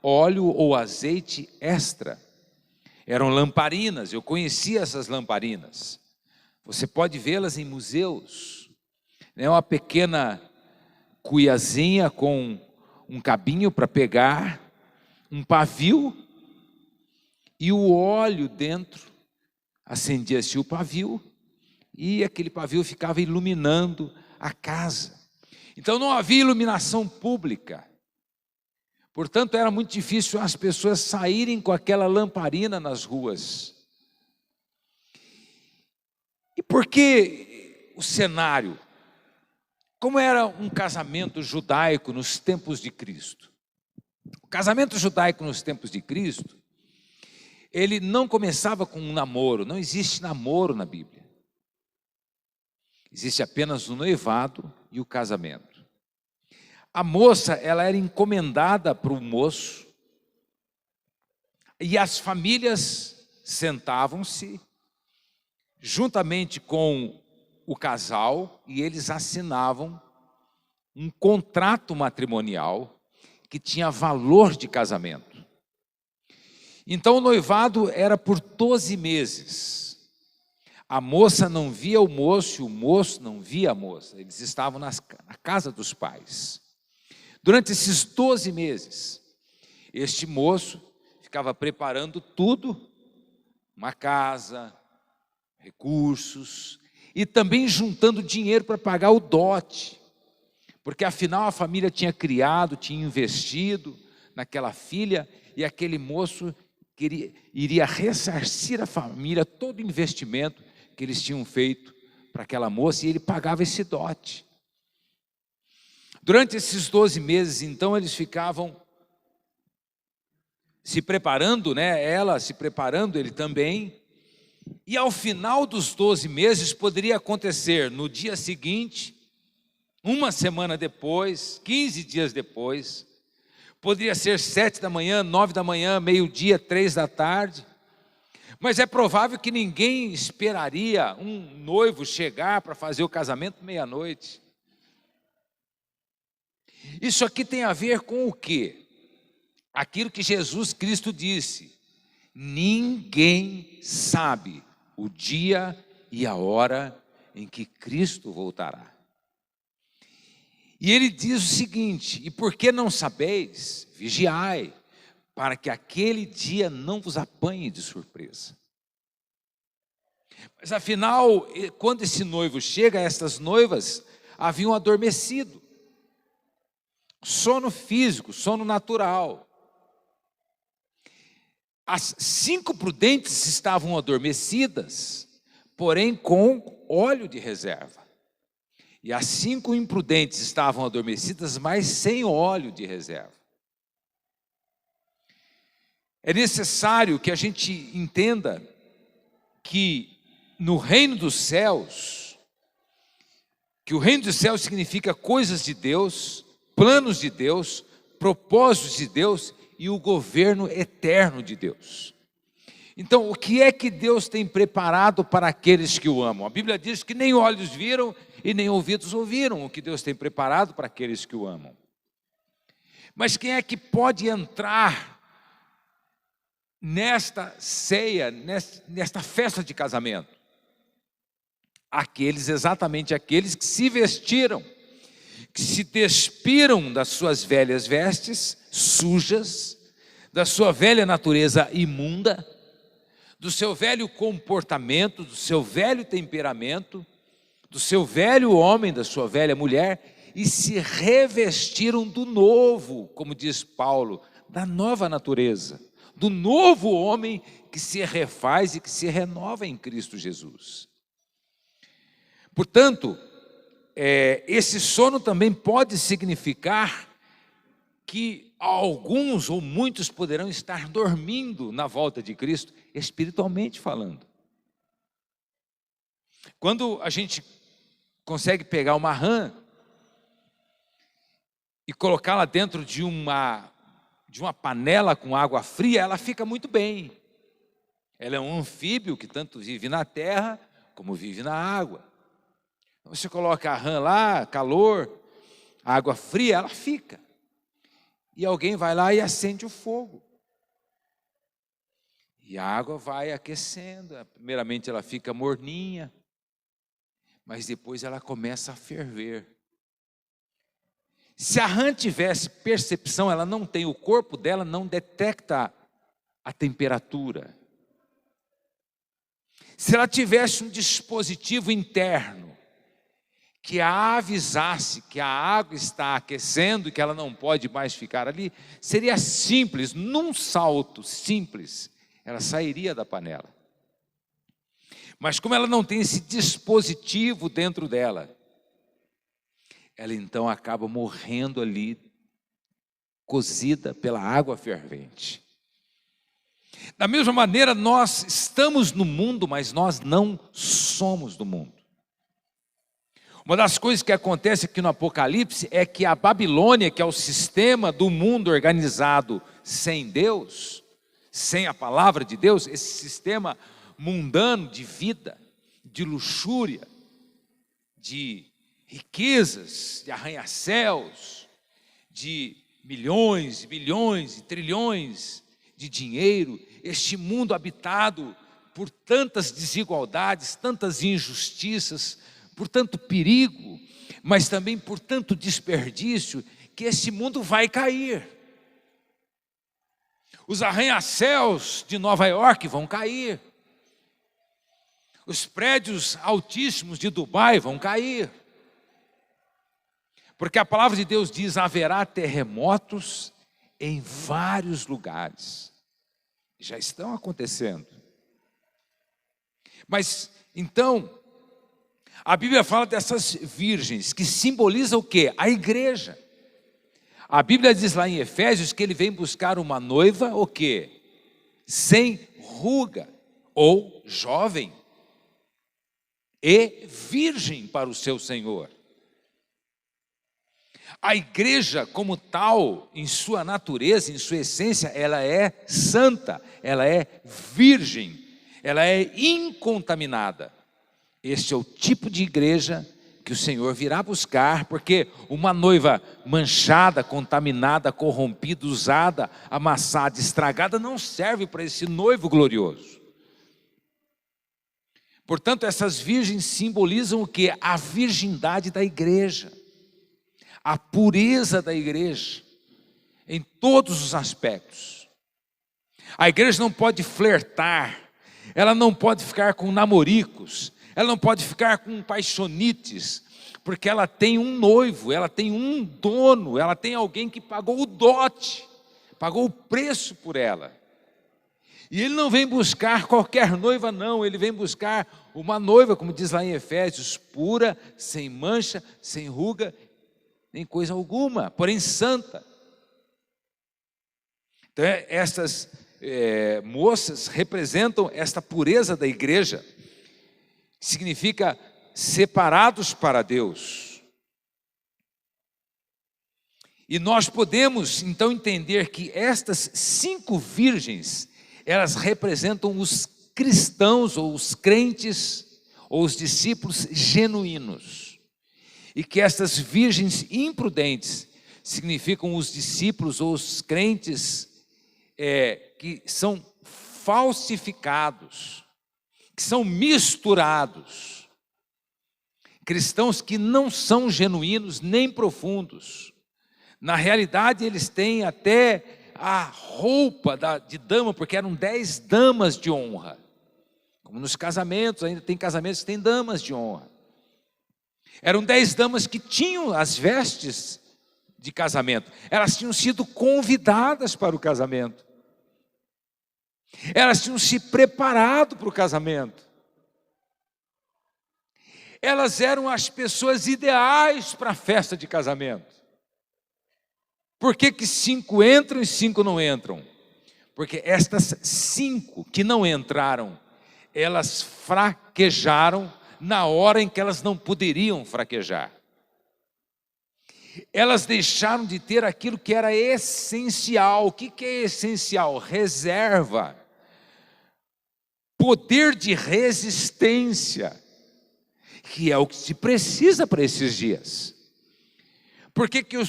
óleo ou azeite extra. Eram lamparinas, eu conhecia essas lamparinas. Você pode vê-las em museus. É uma pequena cuiazinha com um cabinho para pegar, um pavio e o óleo dentro. Acendia-se o pavio e aquele pavio ficava iluminando a casa. Então não havia iluminação pública. Portanto, era muito difícil as pessoas saírem com aquela lamparina nas ruas. E por que o cenário? Como era um casamento judaico nos tempos de Cristo? O casamento judaico nos tempos de Cristo, ele não começava com um namoro, não existe namoro na Bíblia. Existe apenas o noivado e o casamento. A moça, ela era encomendada para o moço, e as famílias sentavam-se juntamente com o casal e eles assinavam um contrato matrimonial que tinha valor de casamento. Então o noivado era por 12 meses. A moça não via o moço não via a moça. Eles estavam na casa dos pais. Durante esses 12 meses, este moço ficava preparando tudo, uma casa, recursos, e também juntando dinheiro para pagar o dote, porque afinal a família tinha criado, tinha investido naquela filha, e aquele moço iria ressarcir a família todo o investimento que eles tinham feito para aquela moça, e ele pagava esse dote. Durante esses 12 meses, então, eles ficavam se preparando, né? Ela se preparando, ele também. E ao final dos 12 meses, poderia acontecer no dia seguinte, uma semana depois, 15 dias depois, poderia ser 7 da manhã, 9 da manhã, meio-dia, 3 da tarde. Mas é provável que ninguém esperaria um noivo chegar para fazer o casamento meia-noite. Isso aqui tem a ver com o quê? Aquilo que Jesus Cristo disse: ninguém sabe o dia e a hora em que Cristo voltará. E ele diz o seguinte: e por que não sabeis? Vigiai, para que aquele dia não vos apanhe de surpresa. Mas afinal, quando esse noivo chega, estas noivas haviam adormecido. Sono físico, sono natural. As 5 prudentes estavam adormecidas, porém com óleo de reserva. E as 5 imprudentes estavam adormecidas, mas sem óleo de reserva. É necessário que a gente entenda que no reino dos céus, que o reino dos céus significa coisas de Deus, planos de Deus, propósitos de Deus e o governo eterno de Deus. Então, o que é que Deus tem preparado para aqueles que o amam? A Bíblia diz que nem olhos viram e nem ouvidos ouviram o que Deus tem preparado para aqueles que o amam. Mas quem é que pode entrar nesta ceia, nesta festa de casamento? Exatamente aqueles que se vestiram, que se despiram das suas velhas vestes sujas, da sua velha natureza imunda, do seu velho comportamento, do seu velho temperamento, do seu velho homem, da sua velha mulher, e se revestiram do novo, como diz Paulo, da nova natureza, do novo homem que se refaz e que se renova em Cristo Jesus. Portanto, esse sono também pode significar que alguns ou muitos poderão estar dormindo na volta de Cristo, espiritualmente falando. Quando a gente consegue pegar uma rã e colocá-la dentro de uma panela com água fria, ela fica muito bem. Ela é um anfíbio que tanto vive na terra como vive na água. Você coloca a rã lá, calor, água fria, ela fica. E alguém vai lá e acende o fogo. E a água vai aquecendo. Primeiramente ela fica morninha, mas depois ela começa a ferver. Se a rã tivesse percepção, ela não tem, o corpo dela não detecta a temperatura. Se ela tivesse um dispositivo interno que a avisasse que a água está aquecendo e que ela não pode mais ficar ali, seria simples, num salto simples, ela sairia da panela. Mas como ela não tem esse dispositivo dentro dela, ela então acaba morrendo ali, cozida pela água fervente. Da mesma maneira, nós estamos no mundo, mas nós não somos do mundo. Uma das coisas que acontece aqui no Apocalipse é que a Babilônia, que é o sistema do mundo organizado sem Deus, sem a palavra de Deus, esse sistema mundano de vida, de luxúria, de riquezas, de arranha-céus, de milhões e bilhões e trilhões de dinheiro, este mundo habitado por tantas desigualdades, tantas injustiças, por tanto perigo, mas também por tanto desperdício, que esse mundo vai cair. Os arranha-céus de Nova York vão cair. Os prédios altíssimos de Dubai vão cair. Porque a palavra de Deus diz: haverá terremotos em vários lugares. Já estão acontecendo. Mas, então, a Bíblia fala dessas virgens, que simbolizam o quê? A igreja. A Bíblia diz lá em Efésios que ele vem buscar uma noiva, o quê? Sem ruga, ou jovem, e virgem para o seu Senhor. A igreja como tal, em sua natureza, em sua essência, ela é santa, ela é virgem, ela é incontaminada. Este é o tipo de igreja que o Senhor virá buscar, porque uma noiva manchada, contaminada, corrompida, usada, amassada, estragada, não serve para esse noivo glorioso. Portanto, essas virgens simbolizam o quê? A virgindade da igreja, a pureza da igreja, em todos os aspectos. A igreja não pode flertar, ela não pode ficar com namoricos, ela não pode ficar com paixonites, porque ela tem um noivo, ela tem um dono, ela tem alguém que pagou o dote, pagou o preço por ela. E ele não vem buscar qualquer noiva não, ele vem buscar uma noiva, como diz lá em Efésios, pura, sem mancha, sem ruga, nem coisa alguma, porém santa. Então essas moças representam esta pureza da igreja, significa separados para Deus. E nós podemos então entender que estas 5 virgens, elas representam os cristãos ou os crentes ou os discípulos genuínos. E que estas virgens imprudentes significam os discípulos ou os crentes que são falsificados, que são misturados, cristãos que não são genuínos nem profundos. Na realidade, eles têm até a roupa de dama, porque eram 10 damas de honra. Como nos casamentos, ainda tem casamentos que têm damas de honra. Eram 10 damas que tinham as vestes de casamento. Elas tinham sido convidadas para o casamento. Elas tinham se preparado para o casamento. Elas eram as pessoas ideais para a festa de casamento. Por que que 5 entram e 5 não entram? Porque estas 5 que não entraram, elas fraquejaram na hora em que elas não poderiam fraquejar. Elas deixaram de ter aquilo que era essencial. O que é essencial? Reserva. Poder de resistência, que é o que se precisa para esses dias. Por que que o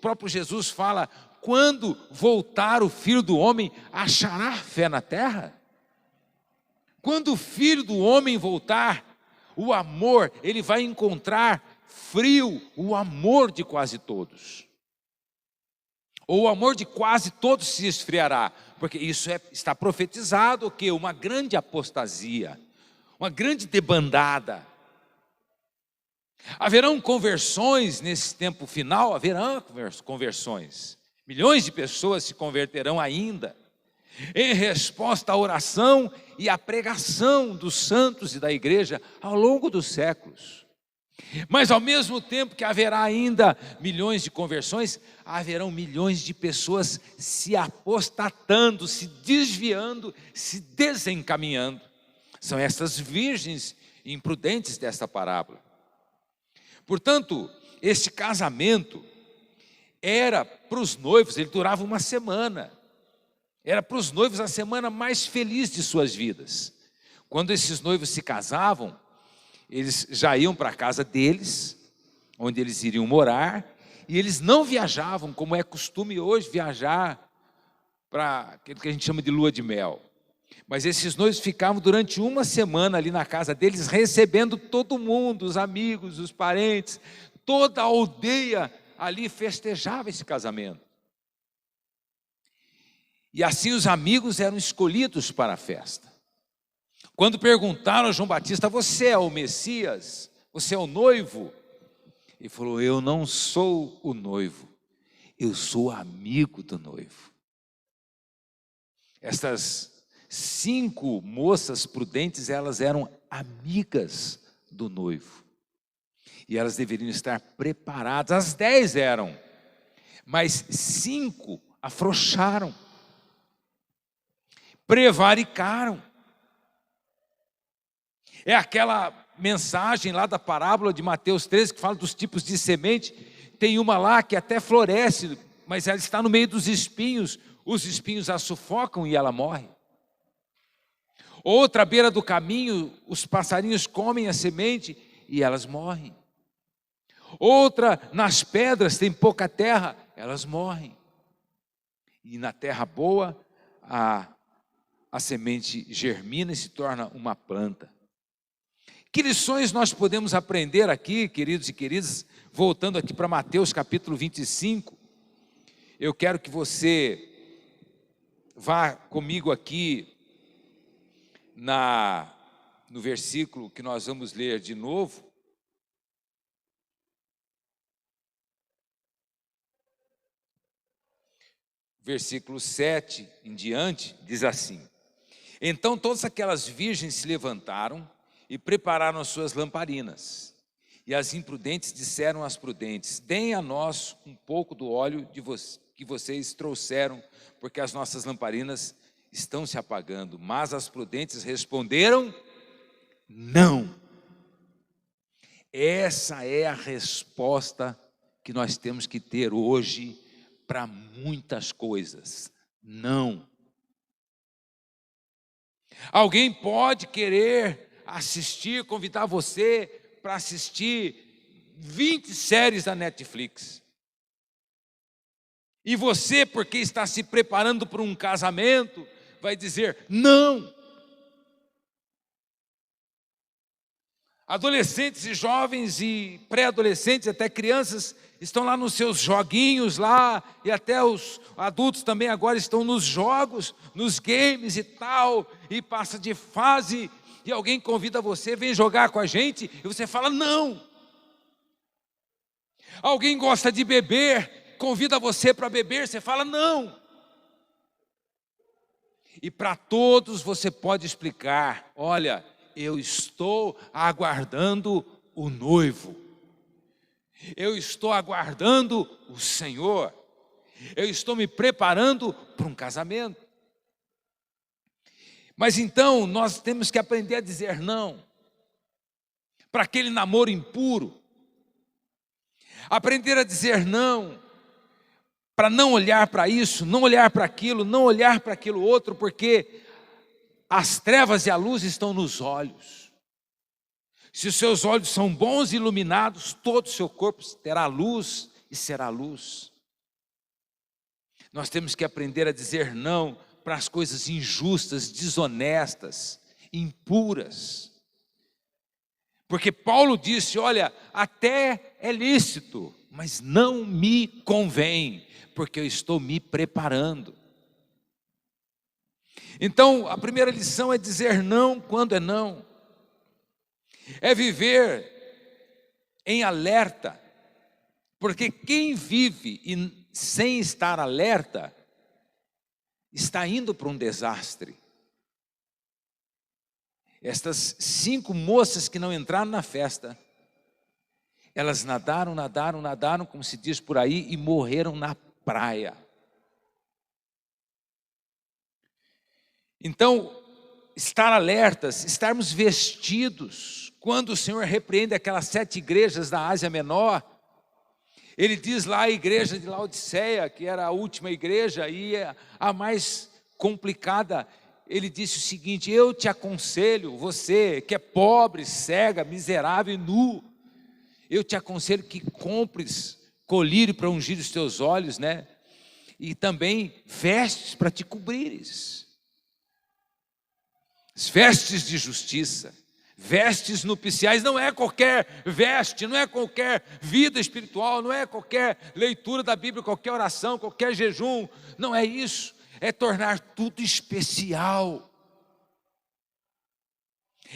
próprio Jesus fala, quando voltar o Filho do Homem, achará fé na terra? Quando o Filho do Homem voltar, o amor, ele vai encontrar frio, o amor de quase todos. Ou o amor de quase todos se esfriará, porque isso está profetizado que uma grande apostasia, uma grande debandada. Haverão conversões nesse tempo final, haverão conversões. Milhões de pessoas se converterão ainda, em resposta à oração e à pregação dos santos e da igreja ao longo dos séculos. Mas ao mesmo tempo que haverá ainda milhões de conversões, haverão milhões de pessoas se apostatando, se desviando, se desencaminhando. São essas virgens imprudentes desta parábola. Portanto, este casamento era para os noivos, ele durava uma semana. Era para os noivos a semana mais feliz de suas vidas. Quando esses noivos se casavam, eles já iam para a casa deles, onde eles iriam morar, e eles não viajavam, como é costume hoje, viajar para aquilo que a gente chama de lua de mel. Mas esses noivos ficavam durante uma semana ali na casa deles, recebendo todo mundo, os amigos, os parentes, toda a aldeia ali festejava esse casamento. E assim os amigos eram escolhidos para a festa. Quando perguntaram a João Batista, você é o Messias? Você é o noivo? Ele falou, eu não sou o noivo, eu sou amigo do noivo. Estas 5 moças prudentes, elas eram amigas do noivo. E elas deveriam estar preparadas. As 10 eram, mas 5 afrouxaram, prevaricaram. É aquela mensagem lá da parábola de Mateus 13, que fala dos tipos de semente. Tem uma lá que até floresce, mas ela está no meio dos espinhos. Os espinhos a sufocam e ela morre. Outra à beira do caminho, os passarinhos comem a semente e elas morrem. Outra nas pedras, tem pouca terra, elas morrem. E na terra boa, a semente germina e se torna uma planta. Que lições nós podemos aprender aqui, queridos e queridas, voltando aqui para Mateus capítulo 25. Eu quero que você vá comigo aqui no versículo que nós vamos ler de novo. Versículo 7 em diante, diz assim: então todas aquelas virgens se levantaram e prepararam as suas lamparinas. E as imprudentes disseram às prudentes, deem a nós um pouco do óleo que vocês trouxeram, porque as nossas lamparinas estão se apagando. Mas as prudentes responderam, não. Essa é a resposta que nós temos que ter hoje para muitas coisas. Não. Alguém pode querer assistir, convidar você para assistir 20 séries da Netflix. E você, porque está se preparando para um casamento, vai dizer não. Adolescentes e jovens e pré-adolescentes, até crianças, estão lá nos seus joguinhos lá, e até os adultos também agora estão nos jogos, nos games e tal, e passa de fase, e alguém convida você, vem jogar com a gente, e você fala não. Alguém gosta de beber, convida você para beber, você fala não. E para todos você pode explicar, olha, eu estou aguardando o noivo. Eu estou aguardando o Senhor. Eu estou me preparando para um casamento. Mas então nós temos que aprender a dizer não para aquele namoro impuro. Aprender a dizer não para não olhar para isso, não olhar para aquilo, não olhar para aquilo outro, porque as trevas e a luz estão nos olhos. Se os seus olhos são bons e iluminados, todo o seu corpo terá luz e será luz. Nós temos que aprender a dizer não para as coisas injustas, desonestas, impuras. Porque Paulo disse, olha, até é lícito, mas não me convém, porque eu estou me preparando. Então, a primeira lição é dizer não quando é não. É viver em alerta, porque quem vive sem estar alerta, está indo para um desastre. Estas 5 moças que não entraram na festa, elas nadaram, como se diz por aí, e morreram na praia. Então, estar alertas, estarmos vestidos. Quando o Senhor repreende aquelas 7 igrejas da Ásia Menor, Ele diz lá a igreja de Laodiceia, que era a última igreja e a mais complicada, ele disse o seguinte: eu te aconselho, você que é pobre, cega, miserável e nu, eu te aconselho que compres colírio para ungir os teus olhos, né? E também vestes para te cobrires. Vestes de justiça, vestes nupciais, não é qualquer veste, não é qualquer vida espiritual, não é qualquer leitura da Bíblia, qualquer oração, qualquer jejum, não é isso, é tornar tudo especial,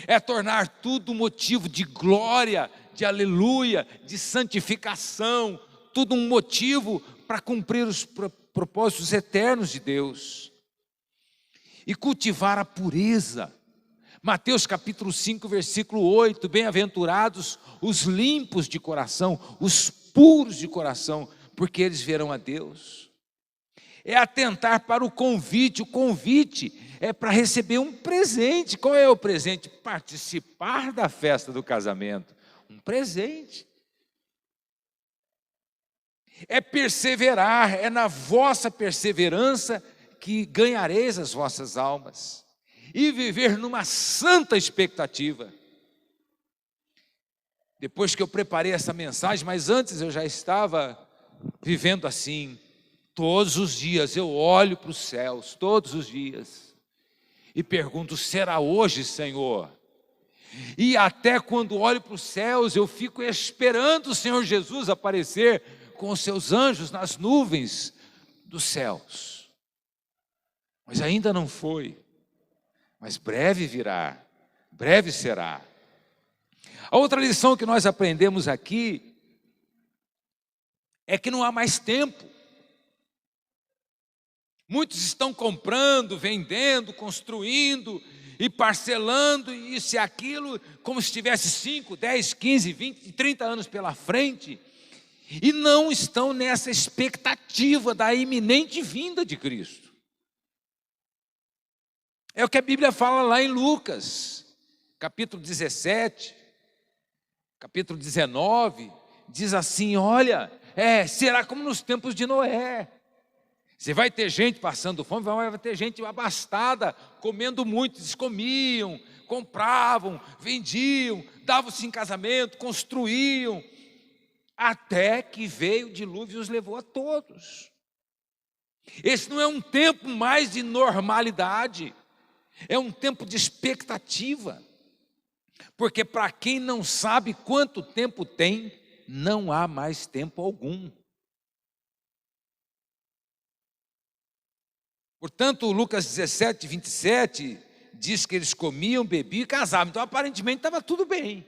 é tornar tudo motivo de glória, de aleluia, de santificação, tudo um motivo para cumprir os propósitos eternos de Deus e cultivar a pureza. Mateus capítulo 5, versículo 8, bem-aventurados os limpos de coração, os puros de coração, porque eles verão a Deus. É atentar para o convite é para receber um presente. Qual é o presente? Participar da festa do casamento, um presente. É perseverar, é na vossa perseverança que ganhareis as vossas almas. E viver numa santa expectativa. Depois que eu preparei essa mensagem, mas antes eu já estava vivendo assim. Todos os dias eu olho para os céus, todos os dias, e pergunto: será hoje, Senhor? E até quando olho para os céus, eu fico esperando o Senhor Jesus aparecer com os seus anjos nas nuvens dos céus. Mas ainda não foi. Mas breve virá, breve será. A outra lição que nós aprendemos aqui é que não há mais tempo. Muitos estão comprando, vendendo, construindo e parcelando isso e aquilo, como se tivesse 5, 10, 15, 20, 30 anos pela frente, e não estão nessa expectativa da iminente vinda de Cristo. É o que a Bíblia fala lá em Lucas, capítulo 17, capítulo 19, diz assim: olha, será como nos tempos de Noé. Você vai ter gente passando fome, vai ter gente abastada, comendo muito. Eles comiam, compravam, vendiam, davam-se em casamento, construíam, até que veio o dilúvio e os levou a todos. Esse não é um tempo mais de normalidade, é um tempo de expectativa, porque para quem não sabe quanto tempo tem, não há mais tempo algum. Portanto, Lucas 17, 27, diz que eles comiam, bebiam e casavam, então aparentemente estava tudo bem.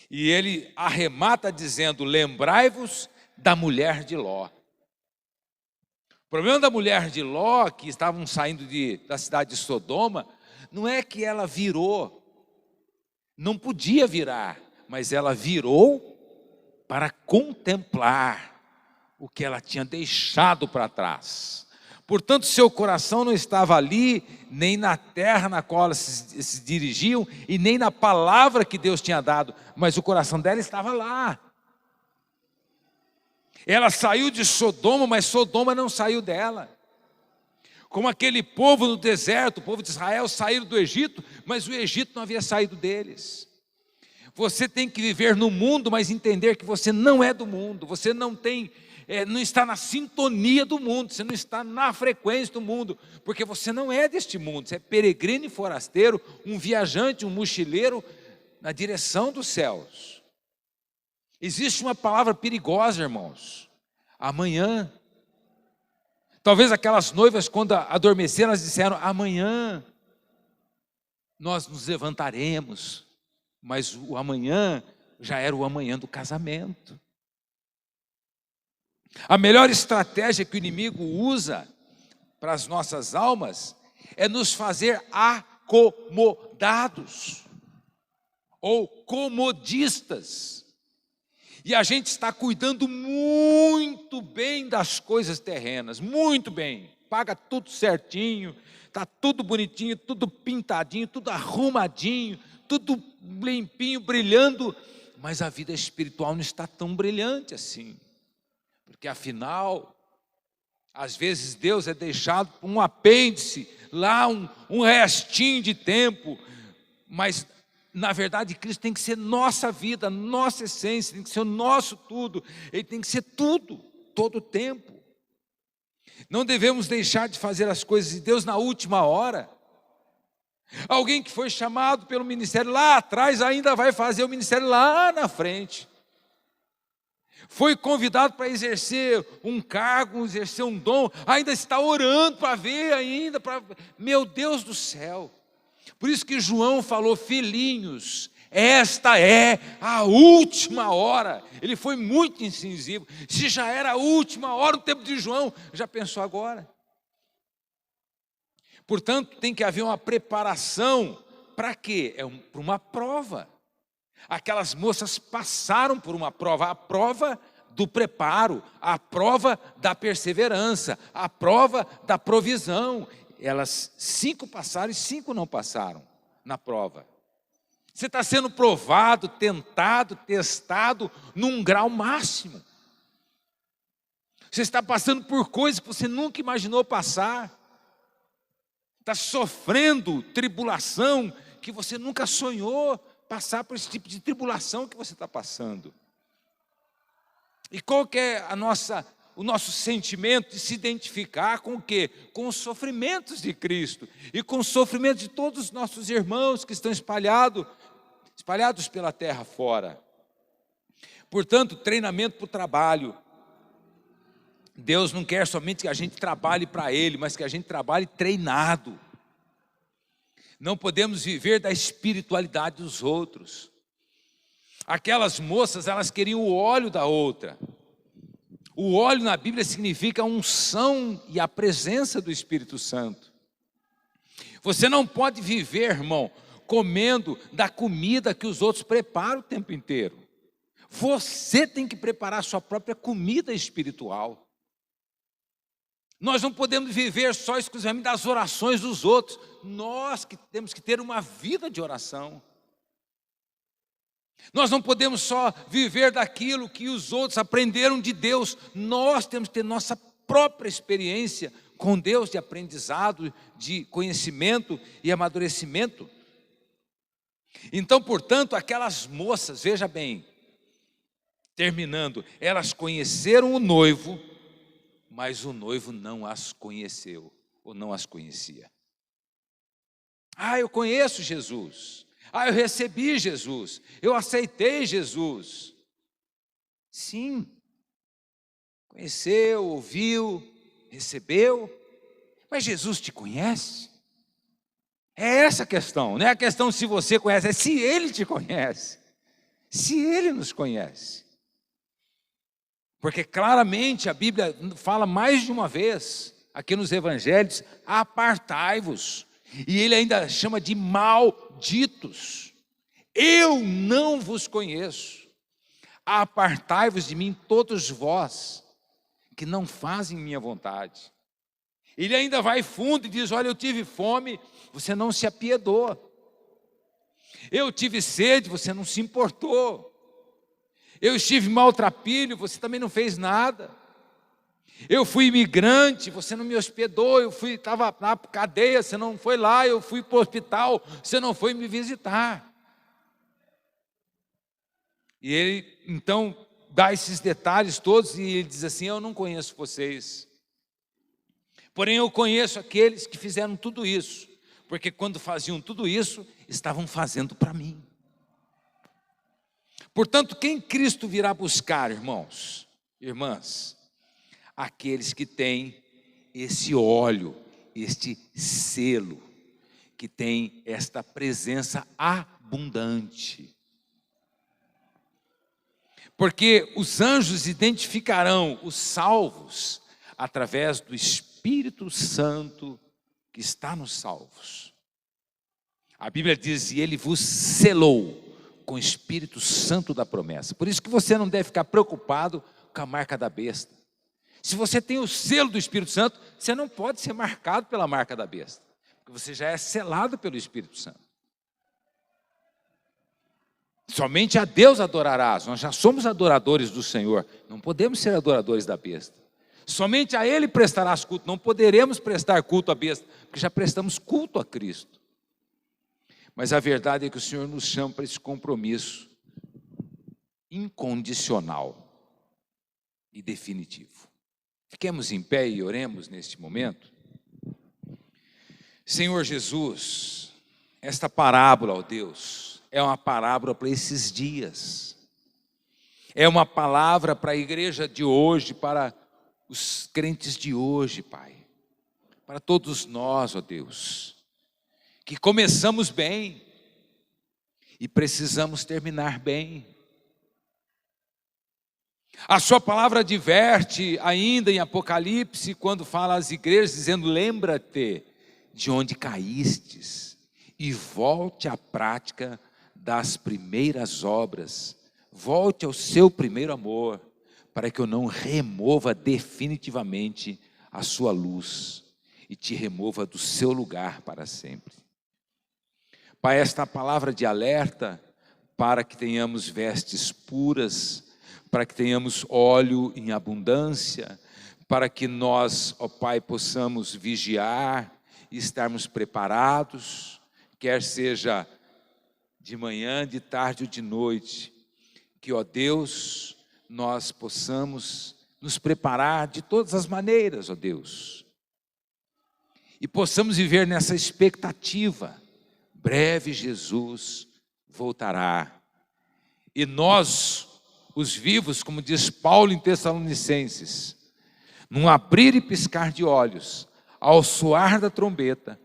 E ele arremata dizendo: lembrai-vos da mulher de Ló. O problema da mulher de Ló, que estavam saindo da cidade de Sodoma, não é que ela virou, não podia virar, mas ela virou para contemplar o que ela tinha deixado para trás. Portanto, seu coração não estava ali, nem na terra na qual elas se dirigiam, e nem na palavra que Deus tinha dado, mas o coração dela estava lá. Ela saiu de Sodoma, mas Sodoma não saiu dela. Como aquele povo no deserto, o povo de Israel saíram do Egito, mas o Egito não havia saído deles. Você tem que viver no mundo, mas entender que você não é do mundo, você não está na sintonia do mundo, você não está na frequência do mundo, porque você não é deste mundo, você é peregrino e forasteiro, um viajante, um mochileiro na direção dos céus. Existe uma palavra perigosa, irmãos, amanhã. Talvez aquelas noivas, quando adormeceram, elas disseram: amanhã nós nos levantaremos, mas o amanhã já era o amanhã do casamento. A melhor estratégia que o inimigo usa para as nossas almas é nos fazer acomodados ou comodistas. E a gente está cuidando muito bem das coisas terrenas, muito bem. Paga tudo certinho, está tudo bonitinho, tudo pintadinho, tudo arrumadinho, tudo limpinho, brilhando. Mas a vida espiritual não está tão brilhante assim. Porque afinal, às vezes Deus é deixado por um apêndice, lá um restinho de tempo, mas na verdade Cristo tem que ser nossa vida, nossa essência, tem que ser o nosso tudo, Ele tem que ser tudo, todo o tempo. Não devemos deixar de fazer as coisas de Deus na última hora. Alguém que foi chamado pelo ministério lá atrás, ainda vai fazer o ministério lá na frente. Foi convidado para exercer um cargo, exercer um dom, ainda está orando para ver ainda, meu Deus do céu. Por isso que João falou: filhinhos, esta é a última hora. Ele foi muito incisivo. Se já era a última hora no tempo de João, já pensou agora? Portanto, tem que haver uma preparação. Para quê? Para uma prova. Aquelas moças passaram por uma prova, a prova do preparo, a prova da perseverança, a prova da provisão. Elas 5 passaram e 5 não passaram na prova. Você está sendo provado, tentado, testado num grau máximo. Você está passando por coisas que você nunca imaginou passar. Está sofrendo tribulação que você nunca sonhou passar por esse tipo de tribulação que você está passando. E qual que é o nosso sentimento de se identificar com o quê? Com os sofrimentos de Cristo e com os sofrimentos de todos os nossos irmãos que estão espalhados pela terra fora. Portanto, treinamento para o trabalho. Deus não quer somente que a gente trabalhe para Ele, mas que a gente trabalhe treinado. Não podemos viver da espiritualidade dos outros. Aquelas moças, elas queriam o óleo da outra. O óleo na Bíblia significa a unção e a presença do Espírito Santo. Você não pode viver, irmão, comendo da comida que os outros preparam o tempo inteiro. Você tem que preparar a sua própria comida espiritual. Nós não podemos viver só exclusivamente das orações dos outros. Nós que temos que ter uma vida de oração. Nós não podemos só viver daquilo que os outros aprenderam de Deus. Nós temos que ter nossa própria experiência com Deus de aprendizado, de conhecimento e amadurecimento. Então, portanto, aquelas moças, veja bem, terminando, elas conheceram o noivo, mas o noivo não as conheceu, ou não as conhecia. Eu conheço Jesus. Eu recebi Jesus. Eu aceitei Jesus. Sim. Conheceu, ouviu, recebeu. Mas Jesus te conhece? É essa a questão. Não é a questão se você conhece, é se Ele te conhece. Se Ele nos conhece. Porque claramente a Bíblia fala mais de uma vez, aqui nos evangelhos, apartai-vos. E ele ainda chama de malditos. Eu não vos conheço. Apartai-vos de mim, todos vós, que não fazem minha vontade. Ele ainda vai fundo e diz: olha, eu tive fome, você não se apiedou. Eu tive sede, você não se importou. Eu estive maltrapilho, você também não fez nada. Eu fui imigrante, você não me hospedou. Eu estava na cadeia, você não foi lá. Eu fui para o hospital, você não foi me visitar. E ele então dá esses detalhes todos e ele diz assim: eu não conheço vocês, porém eu conheço aqueles que fizeram tudo isso, porque quando faziam tudo isso, estavam fazendo para mim. Portanto, quem Cristo virá buscar, irmãos, irmãs? Aqueles que têm esse óleo, este selo, que tem esta presença abundante. Porque os anjos identificarão os salvos através do Espírito Santo que está nos salvos. A Bíblia diz: e Ele vos selou com o Espírito Santo da promessa. Por isso que você não deve ficar preocupado com a marca da besta. Se você tem o selo do Espírito Santo, você não pode ser marcado pela marca da besta, porque você já é selado pelo Espírito Santo. Somente a Deus adorarás. Nós já somos adoradores do Senhor, não podemos ser adoradores da besta. Somente a Ele prestarás culto, não poderemos prestar culto à besta, porque já prestamos culto a Cristo. Mas a verdade é que o Senhor nos chama para esse compromisso incondicional e definitivo. Fiquemos em pé e oremos neste momento. Senhor Jesus, esta parábola, ó Deus, é uma parábola para esses dias. É uma palavra para a igreja de hoje, para os crentes de hoje, Pai. Para todos nós, ó Deus, que começamos bem e precisamos terminar bem. A sua palavra adverte ainda em Apocalipse, quando fala às igrejas, dizendo: lembra-te de onde caístes e volte à prática das primeiras obras. Volte ao seu primeiro amor, para que eu não remova definitivamente a sua luz e te remova do seu lugar para sempre. Pai, esta palavra de alerta para que tenhamos vestes puras, para que tenhamos óleo em abundância, para que nós, ó Pai, possamos vigiar e estarmos preparados, quer seja de manhã, de tarde ou de noite, que, ó Deus, nós possamos nos preparar de todas as maneiras, ó Deus, e possamos viver nessa expectativa. Breve Jesus voltará, e nós, os vivos, como diz Paulo em Tessalonicenses, num abrir e piscar de olhos, ao soar da trombeta,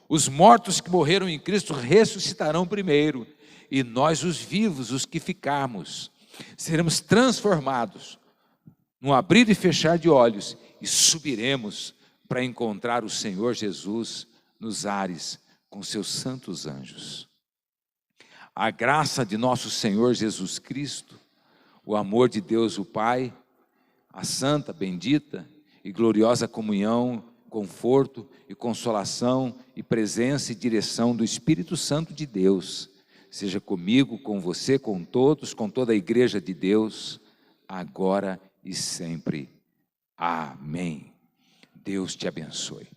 os mortos que morreram em Cristo ressuscitarão primeiro, e nós, os vivos, os que ficarmos, seremos transformados num abrir e fechar de olhos, e subiremos para encontrar o Senhor Jesus nos ares com seus santos anjos. A graça de nosso Senhor Jesus Cristo, o amor de Deus o Pai, a santa, bendita e gloriosa comunhão, conforto e consolação e presença e direção do Espírito Santo de Deus, seja comigo, com você, com todos, com toda a igreja de Deus, agora e sempre. Amém. Deus te abençoe.